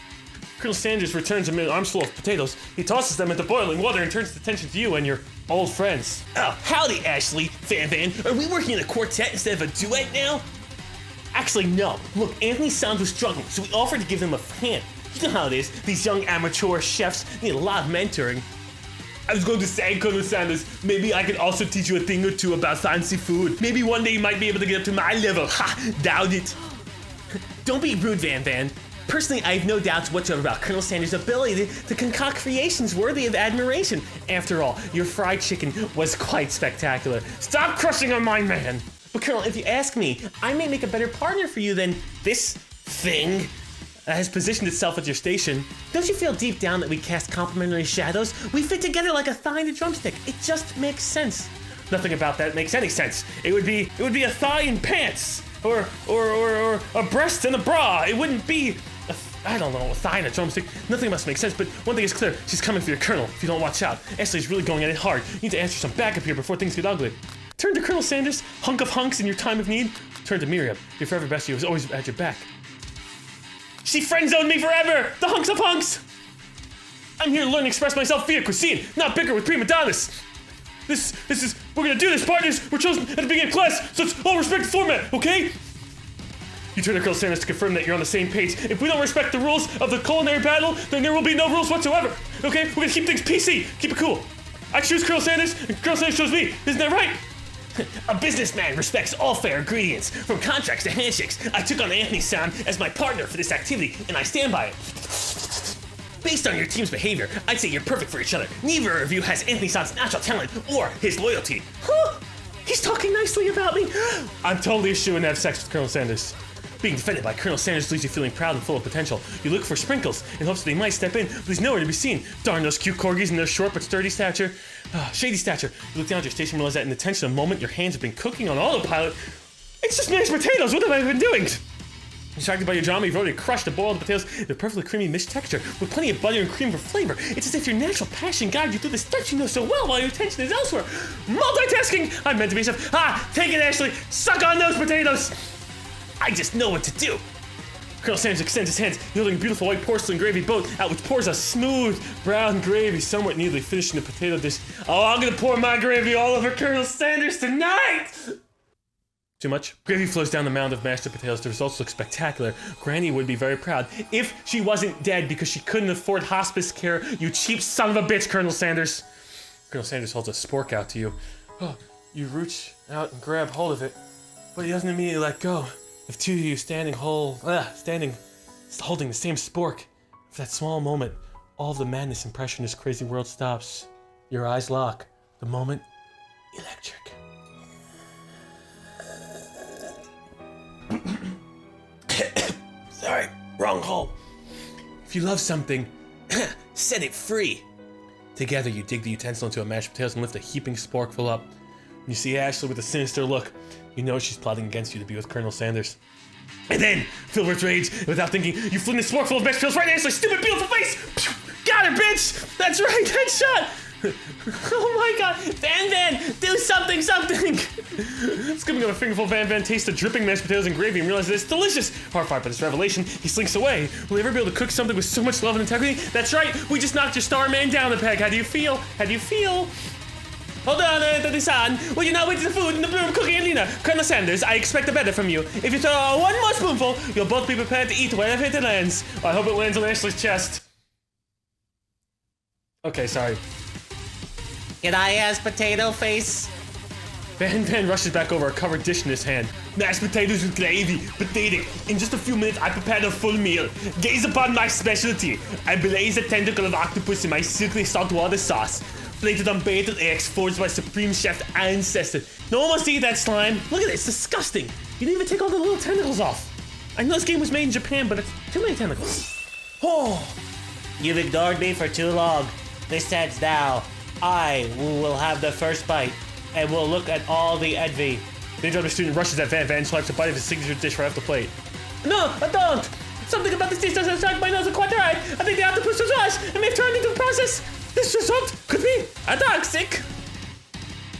Colonel Sanders returns a arms full of potatoes. He tosses them into boiling water and turns his attention to you and your old friends. Oh, howdy, Ashley, Van. Are we working in a quartet instead of a duet now? Actually, no. Look, Anthony San was struggling, so we offered to give him a hand. You know how it is. These young amateur chefs need a lot of mentoring. I was going to say, Colonel Sanders, maybe I could also teach you a thing or two about fancy food. Maybe one day you might be able to get up to my level. Ha! Doubt it. Don't be rude, Van. Personally, I have no doubts whatsoever about Colonel Sanders' ability to concoct creations worthy of admiration. After all, your fried chicken was quite spectacular. Stop crushing on my man! But Colonel, if you ask me, I may make a better partner for you than this thing that has positioned itself at your station. Don't you feel deep down that we cast complementary shadows? We fit together like a thigh and a drumstick. It just makes sense. Nothing about that makes any sense. It would be a thigh and pants, or a breast and a bra. It wouldn't be I don't know, a thigh and a drumstick. Nothing must make sense, but one thing is clear. She's coming for your Colonel if you don't watch out. Ashley's really going at it hard. You need to answer some backup here before things get ugly. Turn to Colonel Sanders, hunk of hunks in your time of need. Turn to Miriam, your forever bestie who was always at your back. She friend-zoned me forever! The hunks of hunks! I'm here to learn and express myself via cuisine, not bicker with prima donnas. This is, we're gonna do this, partners! We're chosen at the beginning of class, so it's all respect the format, okay? You turn to Colonel Sanders to confirm that you're on the same page. If we don't respect the rules of the culinary battle, then there will be no rules whatsoever, okay? We're gonna keep things PC, keep it cool. I choose Colonel Sanders, and Colonel Sanders chose me, isn't that right? A businessman respects all fair ingredients, from contracts to handshakes. I took on Anthony San as my partner for this activity, and I stand by it. Based on your team's behavior, I'd say you're perfect for each other. Neither of you has Anthony Son's natural talent or his loyalty. Huh? He's talking nicely about me. I'm totally eschewing to have sex with Colonel Sanders. Being defended by Colonel Sanders leaves you feeling proud and full of potential. You look for Sprinkles in hopes that he might step in, but he's nowhere to be seen. Darn those cute corgis and their short but sturdy stature. Shady stature. You look down at your station and realize that in the tension of the moment, your hands have been cooking on autopilot. It's just mashed potatoes. What have I been doing? Distracted by your drama, you've already crushed the boiled potatoes in a perfectly creamy mixed texture with plenty of butter and cream for flavor. It's as if your natural passion guides you through the steps you know so well while your attention is elsewhere. Multitasking! I'm meant to be so. Take it, Ashley! Suck on those potatoes! I just know what to do. Colonel Sanders extends his hands, yielding a beautiful white porcelain gravy boat out which pours a smooth brown gravy, somewhat neatly finishing the potato dish. Oh, I'm gonna pour my gravy all over Colonel Sanders tonight! Too much? Gravy flows down the mound of mashed potatoes. The results look spectacular. Granny would be very proud if she wasn't dead because she couldn't afford hospice care, you cheap son of a bitch, Colonel Sanders. Colonel Sanders holds a spork out to you. Oh, you reach out and grab hold of it, but he doesn't immediately let go. If two of you standing holding the same spork, for that small moment, all of the madness and pressure in this crazy world stops. Your eyes lock. The moment, electric. Sorry, wrong hole. If you love something, set it free. Together, you dig the utensil into a mashed potatoes and lift a heaping sporkful up. When you see Ashley with a sinister look, you know she's plotting against you to be with Colonel Sanders. And then, filled with rage, without thinking, you fling the sporkful of mashed potatoes right in Ashley's stupid, beautiful face! Pew! Got her, bitch! That's right, headshot! Oh my god! Van, do something! Scooping up a fingerful, Van tastes the dripping mashed potatoes and gravy and realizes it's delicious! Horrified by this revelation, he slinks away. Will he ever be able to cook something with so much love and integrity? That's right, we just knocked your star man down a peg. How do you feel? Hold on, Anthony-san. Well, you're not waiting the food in the room cooking, Alina. Colonel Sanders, I expect the better from you. If you throw one more spoonful, you'll both be prepared to eat wherever it lands. I hope it lands on Ashley's chest. Okay, sorry. Can I ask potato face? Van rushes back over a covered dish in his hand. Mashed potatoes with gravy, potato. In just a few minutes, I prepared a full meal. Gaze upon my specialty. I blaze a tentacle of octopus in my silky saltwater sauce. Plated on battered eggs forged by Supreme Chef ancestor. No one wants to eat that slime. Look at it, it's disgusting. You didn't even take all the little tentacles off. I know this game was made in Japan, but it's too many tentacles. Oh. You've ignored me for too long. This ends now. I will have the first bite, and we'll look at all the envy. The interrupted student rushes at Van swipes a bite of his signature dish right off the plate. No, I don't. Something about this dish doesn't strike my nose quite right. I think the octopus was rushed and may have turned into the process. This result could be a toxic.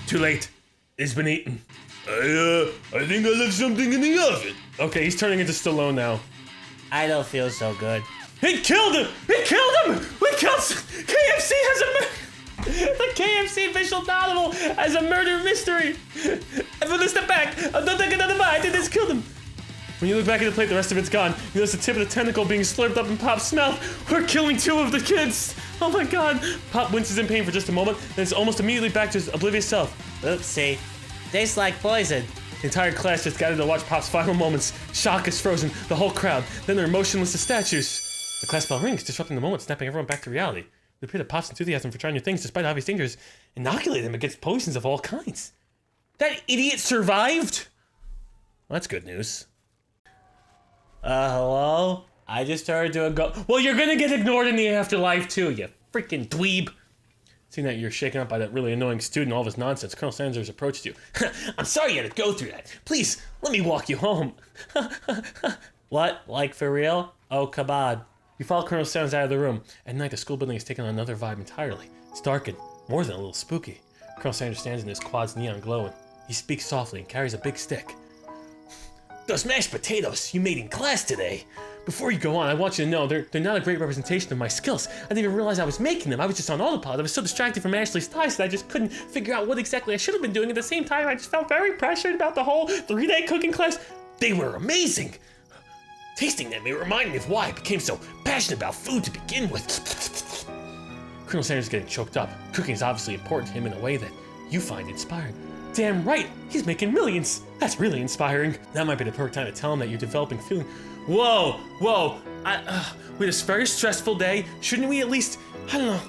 Too late. It's been eaten. I think I left something in the oven. Okay, he's turning into Stallone now. I don't feel so good. He killed him! We killed KFC has the KFC official novel as a murder mystery. And for this step back, don't take another bite. They just killed him. When you look back at the plate, the rest of it's gone. You notice the tip of the tentacle being slurped up in Pop's mouth. We're killing two of the kids. Oh my god. Pop winces in pain for just a moment, then it's almost immediately back to his oblivious self. Oopsie. Tastes like poison. The entire class just gathered to watch Pop's final moments. Shock is frozen, the whole crowd. Then they're motionless as statues. The class bell rings, disrupting the moment, snapping everyone back to reality. The appear that Pop's enthusiasm for trying new things, despite obvious dangers, inoculated him against poisons of all kinds. That idiot survived? Well, that's good news. Hello? I just heard to go. Well, you're gonna get ignored in the afterlife too, you freaking dweeb. Seeing that you're shaken up by that really annoying student, all of his nonsense, Colonel Sanders approached you. I'm sorry you had to go through that. Please, let me walk you home. What? Like for real? Oh, come on. You follow Colonel Sanders out of the room. At night, the school building has taken on another vibe entirely. It's darkened, more than a little spooky. Colonel Sanders stands in his quad's neon glowing. He speaks softly and carries a big stick. Those mashed potatoes you made in class today. Before you go on, I want you to know they're not a great representation of my skills. I didn't even realize I was making them. I was just on autopilot. I was so distracted from Ashley's ties that I just couldn't figure out what exactly I should have been doing. At the same time, I just felt very pressured about the whole 3-day cooking class. They were amazing. Tasting them, it reminded me of why I became so passionate about food to begin with. Colonel Sanders is getting choked up. Cooking is obviously important to him in a way that you find inspiring. Damn right, he's making millions. That's really inspiring. That might be the perfect time to tell him that you're developing feeling Whoa, whoa. We had a very stressful day. Shouldn't we at least, I don't know,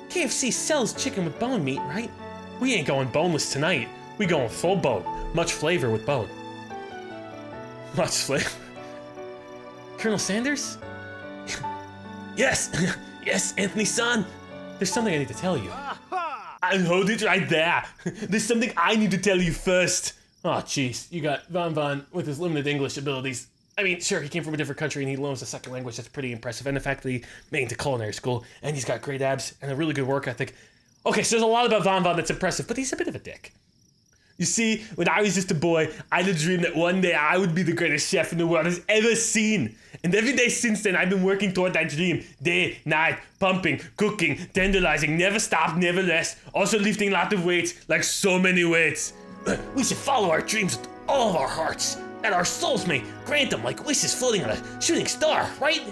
KFC sells chicken with bone meat, right? We ain't going boneless tonight. We going full bone. Much flavor with bone. Much flavor. Colonel Sanders? Yes, yes, Anthony's son. There's something I need to tell you. I hold it right there. There's something I need to tell you first. Oh, jeez, you got Von with his limited English abilities. I mean, sure, he came from a different country and he learns a second language. That's pretty impressive. And the fact that he made it to culinary school and he's got great abs and a really good work ethic. Okay, so there's a lot about Von that's impressive, but he's a bit of a dick. You see, when I was just a boy, I had a dream that one day I would be the greatest chef in the world has ever seen. And every day since then, I've been working toward that dream. Day, night, pumping, cooking, tenderizing, never stop, never less. Also lifting a lot of weights, like so many weights. We should follow our dreams with all of our hearts. And our souls may grant them like wishes floating on a shooting star, right?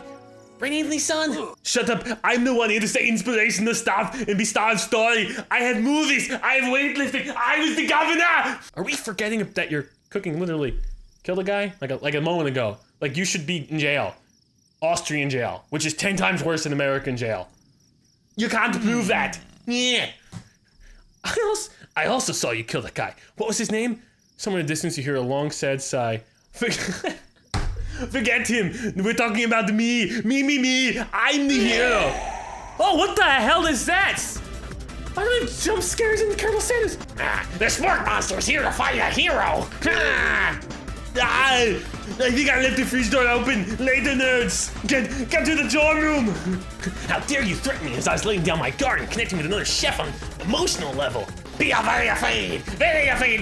Right, Anthony's son? Shut up. I'm the one here to say inspiration to stop and be star of story. I had movies. I have weightlifting. I was the governor. Are we forgetting that your cooking literally killed a guy? Like a moment ago. Like you should be in jail. Austrian jail. Which is 10 times worse than American jail. You can't prove that. Yeah. I also saw you kill that guy. What was his name? Somewhere in the distance you hear a long sad sigh. Forget him. We're talking about me. Me. I'm the hero. Oh, what the hell is that? Why do they have jump scares in Colonel Sanders? The Sport Monster's here to fight a hero. I think I left the fridge door open. Later, nerds. Get to the dorm room. How dare you threaten me as I was laying down my guard and connecting with another chef on an emotional level. Be very afraid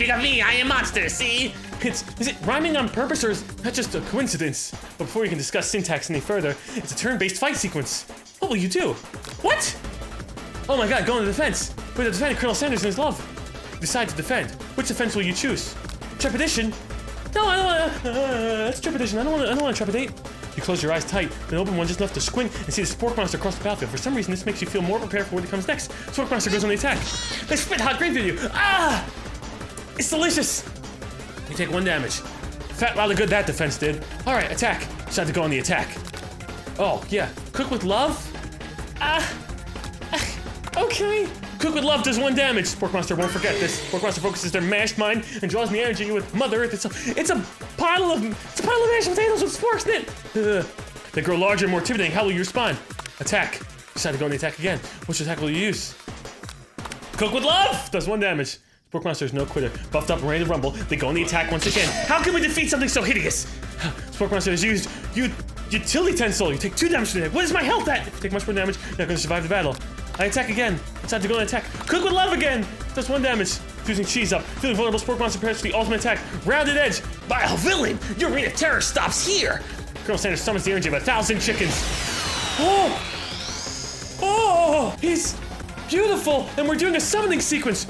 because me, I am monster, see? Is it rhyming on purpose or is that just a coincidence? But before you can discuss syntax any further, it's a turn-based fight sequence. What will you do? What? Oh my god, go on the defense. We're to defend Colonel Sanders and his love. Decide to defend. Which defense will you choose? Trepidation? No, I don't want that's trepidation. I don't want to trepidate. You close your eyes tight, then open one just enough to squint and see the Spork Monster across the battlefield. For some reason, this makes you feel more prepared for what comes next. Spork Monster goes on the attack. They spit hot grape at you. Ah! It's delicious. You take 1 damage. Fat rather good that defense did. Alright, attack. Decide to go on the attack. Oh, yeah. Cook with love? Okay. Cook with love does 1 damage. Spork Monster won't forget this. Spork Monster focuses their mashed mind and draws the energy with Mother Earth. It's a pile of mashed potatoes with sporks in it. They grow larger and more intimidating. How will you respond? Attack. Decide to go on the attack again. Which attack will you use? Cook with love does 1 damage. Spork Monster is no quitter. Buffed up and ready to rumble. They go on the attack once again. How can we defeat something so hideous? Spork Monster has used utility tensile. You take 2 damage to the head. What is my health at? If you take much more damage, you're not going to survive the battle. I attack again. It's time to go on attack. Cook with love again. Does 1 damage. Fusing cheese up. Feeling vulnerable, Spork Monster prepares for the ultimate attack. Rounded edge. Vile villain. Your reign of terror stops here. Colonel Sanders summons the energy of 1,000 chickens. Oh, he's beautiful. And we're doing a summoning sequence.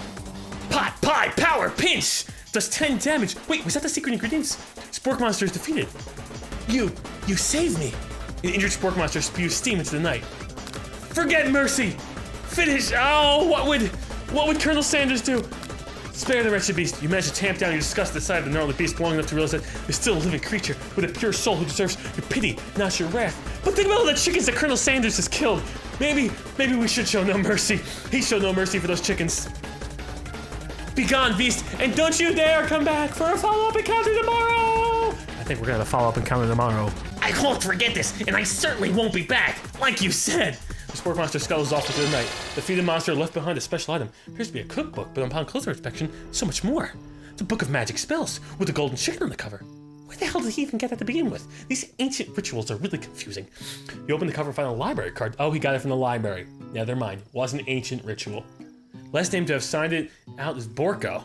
Pot, pie, power, pinch. Does 10 damage. Wait, was that the secret ingredients? Spork Monster is defeated. You saved me. An injured Spork Monster spews steam into the night. Forget mercy. Finish. Oh, what would Colonel Sanders do? Spare the wretched beast. You manage to tamp down your disgust at the sight of the gnarly beast long enough to realize that there's still a living creature with a pure soul who deserves your pity, not your wrath. But think about all the chickens that Colonel Sanders has killed. Maybe we should show no mercy. He showed no mercy for those chickens. Be gone, beast, and don't you dare come back for a follow-up encounter tomorrow! I think we're gonna have a follow-up encounter tomorrow. I won't forget this, and I certainly won't be back, like you said! The Spork Monster scuttles off into the night. The defeated monster left behind a special item. Appears to be a cookbook, but upon closer inspection, so much more. It's a book of magic spells, with a golden chicken on the cover. Where the hell did he even get that to begin with? These ancient rituals are really confusing. You open the cover and find a library card. Oh, he got it from the library. Never mind, was an ancient ritual. Last name to have signed it out is Borko.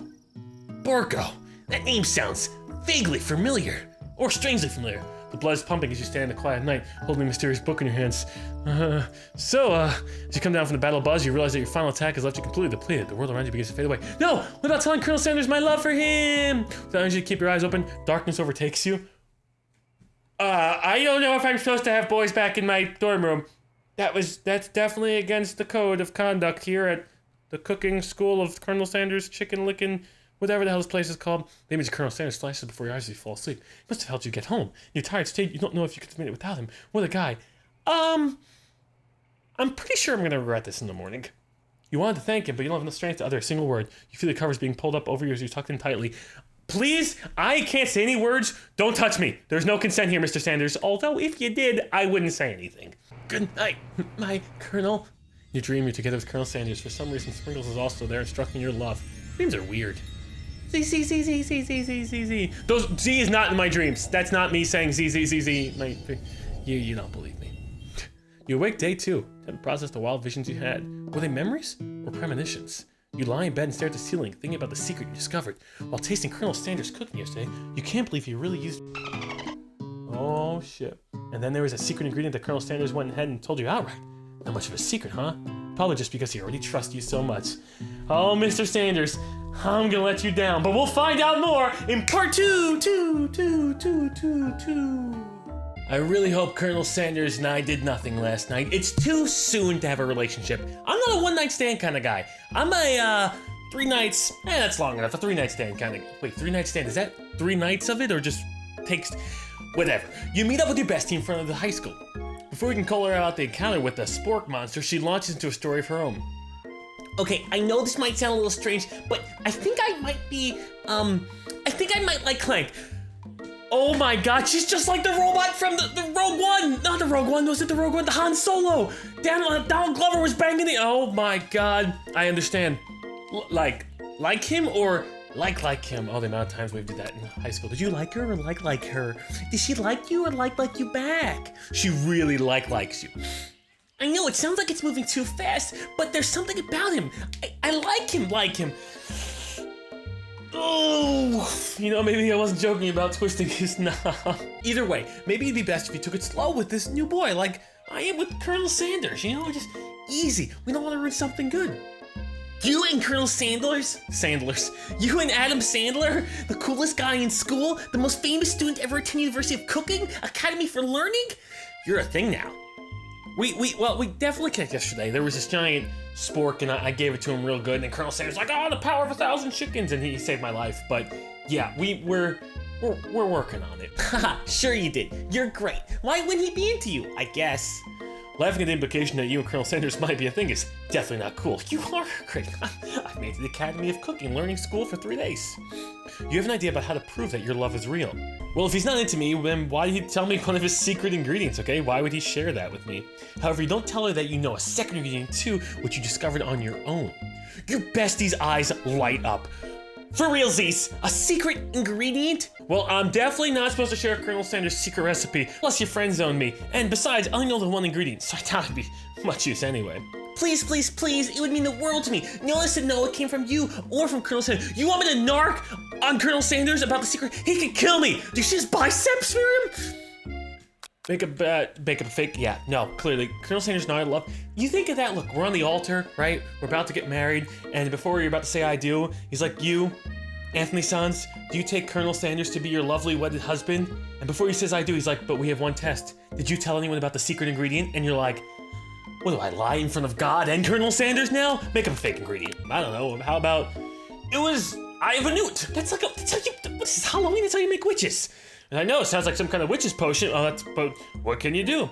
Borko. That name sounds vaguely familiar, or strangely familiar. The blood is pumping as you stand in the quiet night, holding a mysterious book in your hands. As you come down from the battle buzz, you realize that your final attack has left you completely depleted. The world around you begins to fade away. No! What about telling Colonel Sanders my love for him? Without energy to keep your eyes open, darkness overtakes you. I don't know if I'm supposed to have boys back in my dorm room. That's definitely against the code of conduct here at the cooking school of Colonel Sanders Chicken Lickin' whatever the hell this place is called. The image of Colonel Sanders flashes before your eyes as you fall asleep. He must have helped you get home. In your tired state, you don't know if you could have made it without him. What a guy. I'm pretty sure I'm going to regret this in the morning. You wanted to thank him, but you don't have enough strength to utter a single word. You feel the covers being pulled up over you as you're tucked in tightly. Please, I can't say any words. Don't touch me. There's no consent here, Mr. Sanders. Although, if you did, I wouldn't say anything. Good night, my Colonel. You dream you're together with Colonel Sanders. For some reason, Sprinkles is also there, instructing your love. Dreams are weird. Z. Those Z is not in my dreams. That's not me saying Z. You don't believe me. You awake day 2. Haven't processed the wild visions you had. Were they memories or premonitions? You lie in bed and stare at the ceiling, thinking about the secret you discovered. While tasting Colonel Sanders' cooking yesterday, you can't believe he really used... Oh, shit. And then there was a secret ingredient that Colonel Sanders went ahead and told you outright. Not much of a secret, huh? Probably just because he already trusts you so much. Oh, Mr. Sanders, I'm gonna let you down, but we'll find out more in part 2. I really hope Colonel Sanders and I did nothing last night. It's too soon to have a relationship. I'm not a one-night stand kind of guy. I'm a, 3 nights, that's long enough. A 3-night stand kind of, wait, 3-night stand, is that 3 nights of it or just takes, whatever. You meet up with your bestie in front of the high school. Before you can call her out the encounter with the spork monster, she launches into a story of her own. Okay, I know this might sound a little strange, but I think I might be, I think I might like Clank. Oh my god, she's just like the robot from the Rogue One! Not the Rogue One, was it the Rogue One? The Han Solo! Donald Glover was banging the... Oh my god, I understand. Like him or like him? Oh, the amount of times we've did that in high school. Did you like her or like her? Did she like you or like you back? She really likes you. I know, it sounds like it's moving too fast, but there's something about him. I like him. Oh, you know, maybe I wasn't joking about twisting his knob. Either way, maybe it'd be best if you took it slow with this new boy, like I am with Colonel Sanders, you know, just easy. We don't want to ruin something good. You and Colonel Sanders, you and Adam Sandler, the coolest guy in school, the most famous student ever attend University of Cooking, Academy for Learning, you're a thing now. We definitely connected yesterday. There was this giant spork and I gave it to him real good, and then Colonel Sanders was like, oh, the power of 1,000 chickens, and he saved my life. But yeah, we're working on it. Haha, sure you did. You're great. Why wouldn't he be into you? I guess. Laughing at the implication that you and Colonel Sanders might be a thing is definitely not cool. You are great. I've made it to the Academy of Cooking Learning School for 3 days. You have an idea about how to prove that your love is real. Well, if he's not into me, then why did he tell me one of his secret ingredients, okay? Why would he share that with me? However, you don't tell her that you know a second ingredient too, which you discovered on your own. Your bestie's eyes light up. For real, Zeus, a secret ingredient? Well, I'm definitely not supposed to share Colonel Sanders' secret recipe, unless you friend zone me. And besides, I only know the one ingredient, so I doubt it'd be much use anyway. Please, it would mean the world to me. No one said no, it came from you or from Colonel Sanders. You want me to narc on Colonel Sanders about the secret? He could kill me. Do you see his biceps, Miriam? Make up a fake, yeah, no, clearly. Colonel Sanders and I love, you think of that, look, we're on the altar, right? We're about to get married, and before you're about to say I do, he's like, you, Anthony Sons, do you take Colonel Sanders to be your lovely wedded husband? And before he says I do, he's like, but we have one test. Did you tell anyone about the secret ingredient? And you're like, what do I lie in front of God and Colonel Sanders now? Make up a fake ingredient. I don't know, how about, it was, I have a newt. That's how you, what is this, Halloween? That's how you make witches. And I know it sounds like some kind of witch's potion. Oh, but what can you do?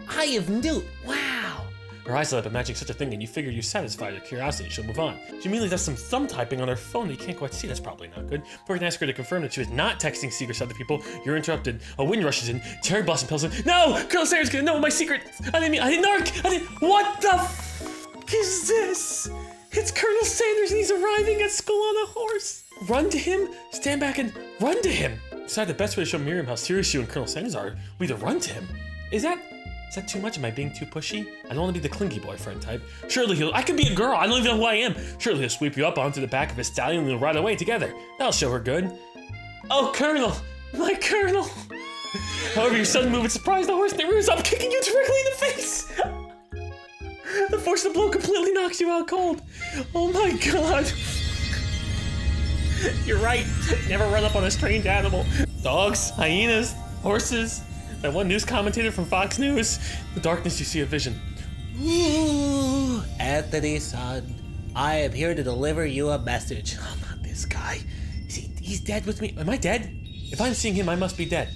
I have newt. Wow. Her eyes lit up, imagining such a thing, and you figured you satisfied her curiosity and she'll move on. She immediately does some thumb typing on her phone that you can't quite see. That's probably not good. Before you can ask her to confirm that she was not texting secrets to other people, you're interrupted. A wind rushes in. Cherry Blossom pills in. No! Colonel Sanders gonna know my secret! I didn't narc! What the f*** is this? It's Colonel Sanders and he's arriving at school on a horse. Run to him, stand back and run to him. Decide the best way to show Miriam how serious you and Colonel Sanders are. We either run to him. Is that too much? Am I being too pushy? I don't want to be the clingy boyfriend type. Surely I could be a girl. I don't even know who I am. Surely he'll sweep you up onto the back of his stallion and we'll ride away together. That'll show her good. Oh, Colonel, my Colonel. However, your sudden move would surprise the horse and it rears up, kicking you directly in the face. The force of the blow completely knocks you out cold. Oh my God. You're right. Never run up on a strange animal. Dogs, hyenas, horses. That one news commentator from Fox News. In the darkness, you see a vision. Ooh, Anthony, son, I am here to deliver you a message. Oh, not this. this guy? He's dead with me? Am I dead? If I'm seeing him, I must be dead.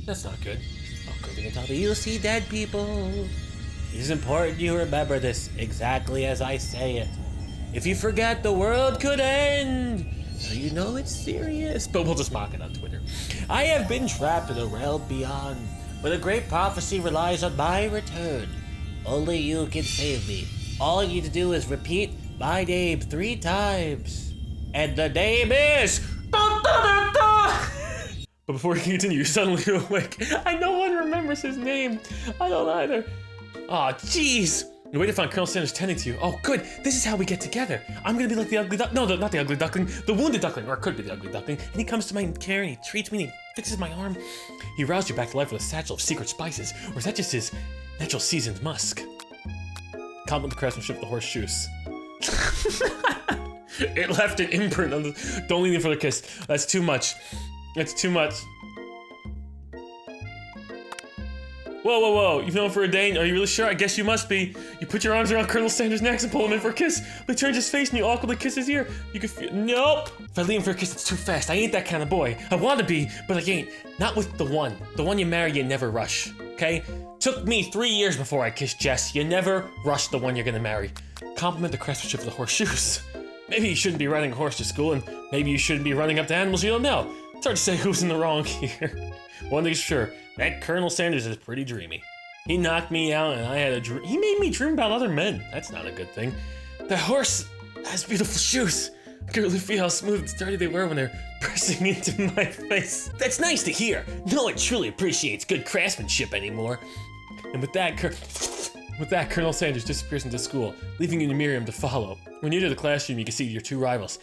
That's not good. Oh, good thing to tell me. You'll see dead people. It is important you remember this exactly as I say it. If you forget, the world could end. So you know it's serious. But we'll just mock it on Twitter. I have been trapped in a realm beyond, but a great prophecy relies on my return. Only you can save me. All you need to do is repeat my name 3 times. And the name is... But before you continue, you're suddenly awake. No one remembers his name. I don't either. Aw, jeez. You wait to find Colonel Sanders tending to you. Oh, good. This is how we get together. I'm gonna be like the ugly duck. No, not the ugly duckling. The wounded duckling, or it could be the ugly duckling. And he comes to my care and he treats me and he fixes my arm. He roused you back to life with a satchel of secret spices. Or is that just his natural seasoned musk? Compliment the craftsmanship of the horseshoes. It left an imprint on the... Don't lean in for the kiss. That's too much. That's too much. Whoa, whoa, whoa. You've known him for a day? Are you really sure? I guess you must be. You put your arms around Colonel Sanders' neck and pull him in for a kiss. But he turns his face and you awkwardly kiss his ear. You can feel... Nope. If I leave him for a kiss, it's too fast. I ain't that kind of boy. I want to be, but I ain't. Not with the one. The one you marry, you never rush. Okay? Took me 3 years before I kissed Jess. You never rush the one you're gonna marry. Compliment the craftsmanship of the horseshoes. Maybe you shouldn't be riding a horse to school, and maybe you shouldn't be running up to animals you don't know. It's hard to say who's in the wrong here. One thing's sure, that Colonel Sanders is pretty dreamy. He knocked me out and I had a dream. He made me dream about other men. That's not a good thing. The horse has beautiful shoes. I can really feel how smooth and sturdy they were when they're pressing into my face. That's nice to hear. No one truly appreciates good craftsmanship anymore. And with that, Colonel Sanders disappears into school, leaving you and Miriam to follow. When you enter the classroom, you can see your 2 rivals.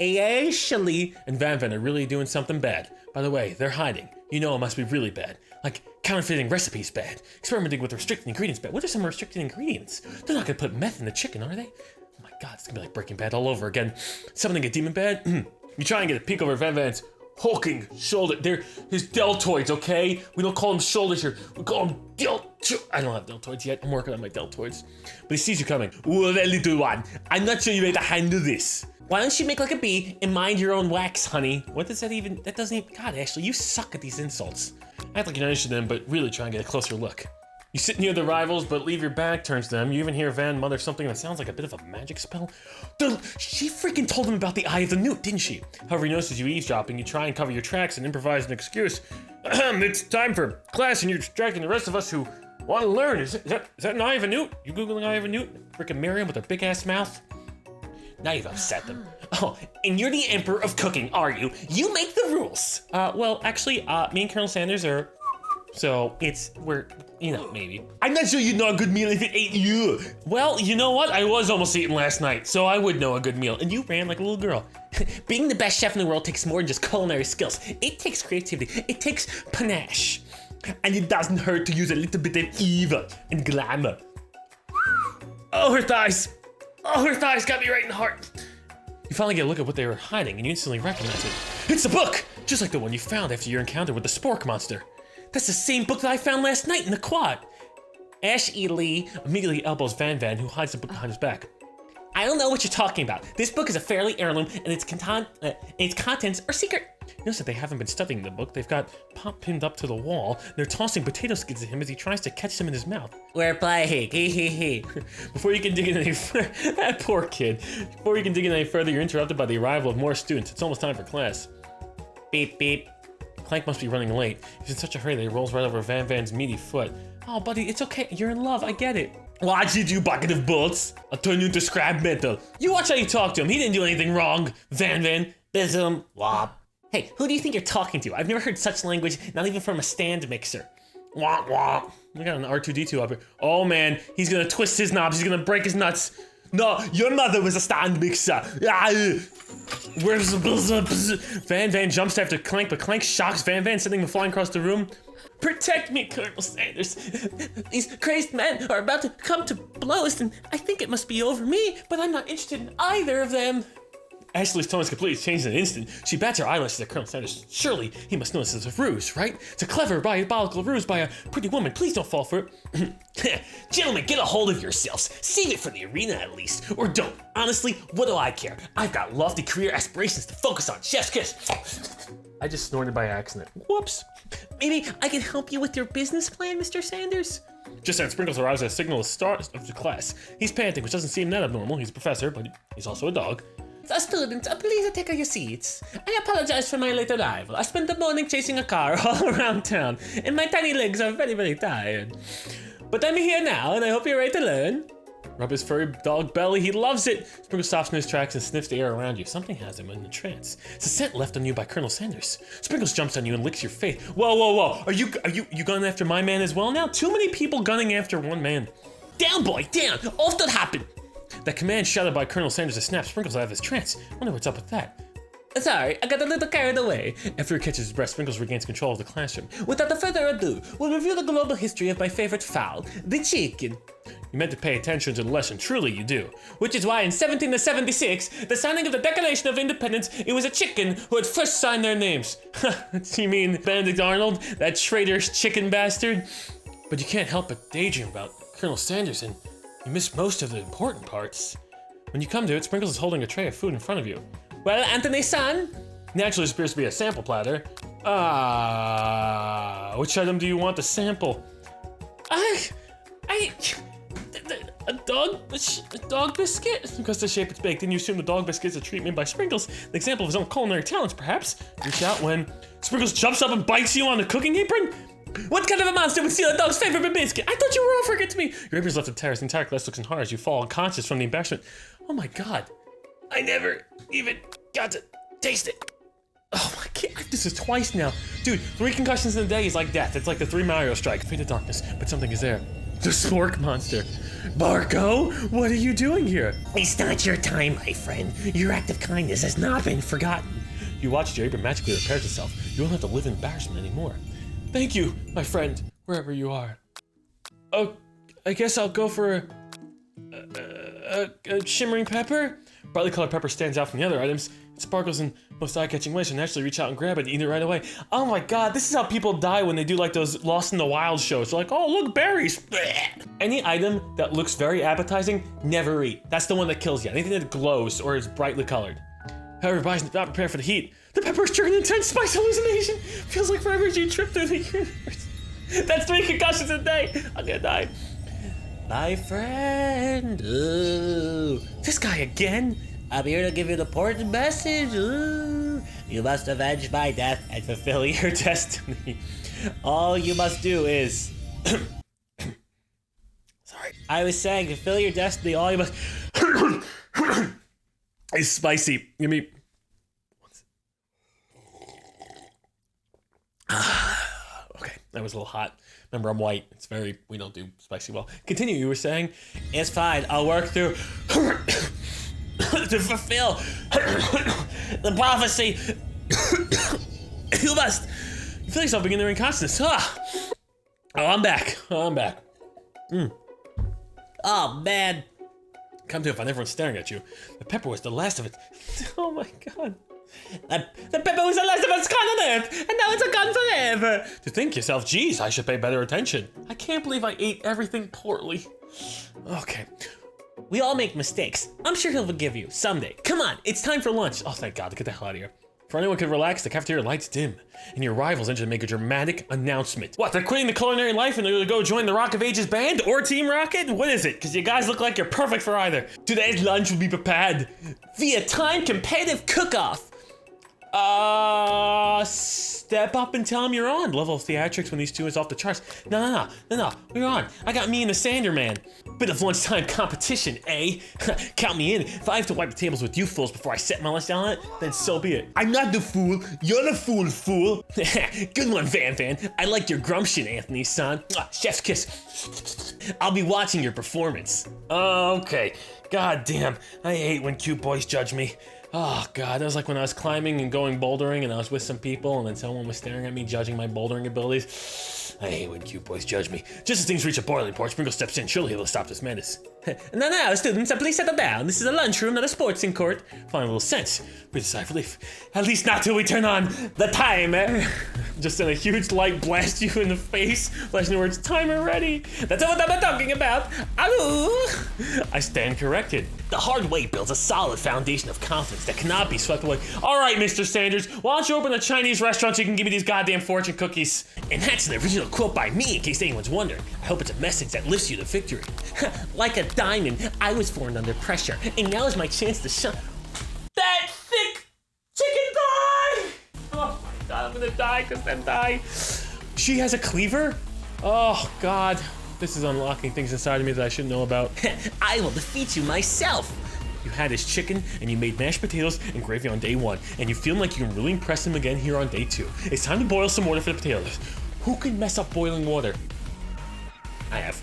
Ashley and Van Van are really doing something bad. By the way, they're hiding. You know it must be really bad. Like counterfeiting recipes bad. Experimenting with restricted ingredients bad. What are some restricted ingredients? They're not gonna put meth in the chicken, are they? Oh my god, it's gonna be like Breaking Bad all over again. Summoning a demon bad? You try and get a peek over Van Van's hulking shoulder. They're his deltoids, okay? We don't call them shoulders here. We call them deltoids. I don't have deltoids yet. I'm working on my deltoids. But he sees you coming. Ooh, that little one. I'm not sure you're able to handle this. Why don't you make like a bee and mind your own wax, honey? What does that even... That doesn't even... God, Ashley, you suck at these insults. Act like you're not interested in them, but really try and get a closer look. You sit near the rivals, but leave your back turns to them. You even hear Van mutter something that sounds like a bit of a magic spell. She freaking told him about the Eye of the Newt, didn't she? However, he notices you eavesdropping. You try and cover your tracks and improvise an excuse. It's time for class and you're distracting the rest of us who want to learn. Is that an Eye of a Newt? You Googling Eye of a Newt? Freaking Miriam with her big ass mouth? Now you've upset them. Oh, and you're the emperor of cooking, are you? You make the rules. Well, actually, me and Colonel Sanders are... So, we're, maybe. I'm not sure you'd know a good meal if it ate you. Well, you know what? I was almost eaten last night, so I would know a good meal. And you ran like a little girl. Being the best chef in the world takes more than just culinary skills. It takes creativity. It takes panache. And it doesn't hurt to use a little bit of evil and glamour. Oh, her thighs. Oh, her thighs got me right in the heart. You finally get a look at what they were hiding, and you instantly recognize it. It's a book! Just like the one you found after your encounter with the spork monster. That's the same book that I found last night in the quad. Ashley immediately elbows Van Van, who hides the book behind his back. I don't know what you're talking about. This book is a fairly heirloom, and its contents are secret. You notice that they haven't been studying the book. They've got Pop pinned up to the wall. They're tossing potato skins at him as he tries to catch them in his mouth. We're playing, hee. Before you can dig in any that poor kid. Before you can dig in any further, you're interrupted by the arrival of more students. It's almost time for class. Beep, beep. Clank must be running late. He's in such a hurry that he rolls right over Van Van's meaty foot. Oh, buddy, it's okay. You're in love. I get it. Watch it, you bucket of bolts. I'll turn you into scrap metal. You watch how you talk to him. He didn't do anything wrong. Van Van. Bism. Wop. Hey, who do you think you're talking to? I've never heard such language, not even from a stand mixer. Womp womp. We got an R2-D2 up here. Oh man, he's gonna twist his knobs. He's gonna break his nuts. No, your mother was a stand mixer. Where's the Van Van jumps after Clank, but Clank shocks Van Van, sending him flying across the room. Protect me, Colonel Sanders. These crazed men are about to come to blows, and I think it must be over me, but I'm not interested in either of them. Ashley's tone is completely changed in an instant. She bats her eyelashes at Colonel Sanders. Surely he must know this is a ruse, right? It's a clever, diabolical ruse by a pretty woman. Please don't fall for it. Gentlemen, get a hold of yourselves. Save it for the arena at least. Or don't. Honestly, what do I care? I've got lofty career aspirations to focus on. Chef's kiss. I just snorted by accident. Whoops. Maybe I can help you with your business plan, Mr. Sanders? Just then, Sprinkles arrives as a signal of start of the class. He's panting, which doesn't seem that abnormal. He's a professor, but he's also a dog. The students, please take your seats. I apologize for my late arrival. I spent the morning chasing a car all around town, and my tiny legs are very, very tired. But I'm here now, and I hope you're ready to learn. Rub his furry dog belly, he loves it. Sprinkles stops in his tracks and sniffs the air around you. Something has him in a trance. It's a scent left on you by Colonel Sanders. Sprinkles jumps on you and licks your face. Whoa, whoa, whoa! Are you gunning after my man as well now? Too many people gunning after one man. Down, boy, down! Off that happened! That command shouted by Colonel Sanders has snapped Sprinkles out of his trance. Wonder what's up with that. Sorry, I got a little carried away. After he catches his breath, Sprinkles regains control of the classroom. Without further ado, we'll review the global history of my favorite fowl, the chicken. You meant to pay attention to the lesson, truly you do. Which is why in 1776, the signing of the Declaration of Independence, it was a chicken who had first signed their names. You mean Benedict Arnold, that traitorous chicken bastard? But you can't help but daydream about Colonel Sanders, and you miss most of the important parts. When you come to it, Sprinkles is holding a tray of food in front of you. Well, Anthony son? Naturally, this appears to be a sample platter. Which item do you want to sample? A dog biscuit? Because the shape it's baked in, you assume the dog biscuit is a treat made by Sprinkles, an example of his own culinary talents, perhaps. Reach out when Sprinkles jumps up and bites you on the cooking apron? What kind of a monster would steal a dog's favorite biscuit? I thought you were offering it to me. Your apron's left the terrace. The entire class looks in horror as you fall unconscious from the embarrassment. Oh my god. I never even got to taste it. Oh my god, this is twice now. Dude, 3 concussions in a day is like death. It's like the 3 Mario strike. Fade to darkness, but something is there. The spork monster. Barco, what are you doing here? It's not your time, my friend. Your act of kindness has not been forgotten. You watch your apron magically repairs itself. You won't have to live in embarrassment anymore. Thank you, my friend, wherever you are. Oh, I guess I'll go for a shimmering pepper? Brightly colored pepper stands out from the other items. It sparkles in most eye-catching ways, so naturally reach out and grab it and eat it right away. Oh my god, this is how people die when they do like those Lost in the Wild shows. They're like, oh look, berries. Any item that looks very appetizing, never eat. That's the one that kills you. Anything that glows or is brightly colored. However, body's not prepared for the heat. The pepper's triggering an intense spice hallucination. Feels like forever as you trip through the universe. That's 3 concussions a day. I'm gonna die. My friend, ooh. This guy again? I'm here to give you an important message. Ooh. You must avenge my death and fulfill your destiny. All you must do is... Sorry. I was saying, fulfill your destiny, all you must... It's spicy. Give me... Okay, that was a little hot. Remember, I'm white. It's very... We don't do spicy well. Continue, you were saying? It's fine. I'll work through... to fulfill the prophecy. You must... You feel yourself begin to unconsciousness. Oh, I'm back. Oh, man. Come to it, find everyone staring at you. The pepper was the last of it. Oh my god. The pepper was the last of its kind on Earth, and now it's gone forever. To think yourself, geez, I should pay better attention. I can't believe I ate everything poorly. Okay. We all make mistakes. I'm sure he'll forgive you someday. Come on, it's time for lunch. Oh, thank God, to get the hell out of here. Before anyone could relax, the cafeteria lights dim, and your rivals enter to make a dramatic announcement. What, they're quitting the culinary life and they're gonna go join the Rock of Ages band or Team Rocket? What is it? Because you guys look like you're perfect for either. Today's lunch will be prepared via time competitive cook-off. Step up and tell him you're on. Level of theatrics when these 2 is off the charts. No, we're on. I got me and the Sander man. Bit of lunchtime competition, eh? Count me in. If I have to wipe the tables with you fools before I set my lunch down on it, then so be it. I'm not the fool. You're the fool. Good one, Van. I like your gumption, Anthony, son. Chef's kiss. I'll be watching your performance. Okay. God damn. I hate when cute boys judge me. Oh god, that was like when I was climbing and going bouldering and I was with some people and then someone was staring at me judging my bouldering abilities. I hate when cute boys judge me. Just as things reach a boiling point, Sprinkle steps in. Surely he'll stop this madness. No, students, please settle down. This is a lunchroom, not a sportsing court. Find a little sense. Breathe a sigh of relief. At least not till we turn on the timer. Just then a huge light blast you in the face, flashing the words, timer ready. That's what I'm talking about. Ow! I stand corrected. The hard way builds a solid foundation of confidence that cannot be swept away. All right, Mr. Sanders, why don't you open a Chinese restaurant so you can give me these goddamn fortune cookies? And that's an original quote by me, in case anyone's wondering. I hope it's a message that lifts you to victory. Like a diamond, I was formed under pressure, and now is my chance to shine. That thick chicken thigh! Oh my god, I'm gonna die because then die. She has a cleaver? Oh god, this is unlocking things inside of me that I shouldn't know about. I will defeat you myself. You had his chicken, and you made mashed potatoes and gravy on day 1, and you feel like you can really impress him again here on day 2. It's time to boil some water for the potatoes. Who can mess up boiling water? I have.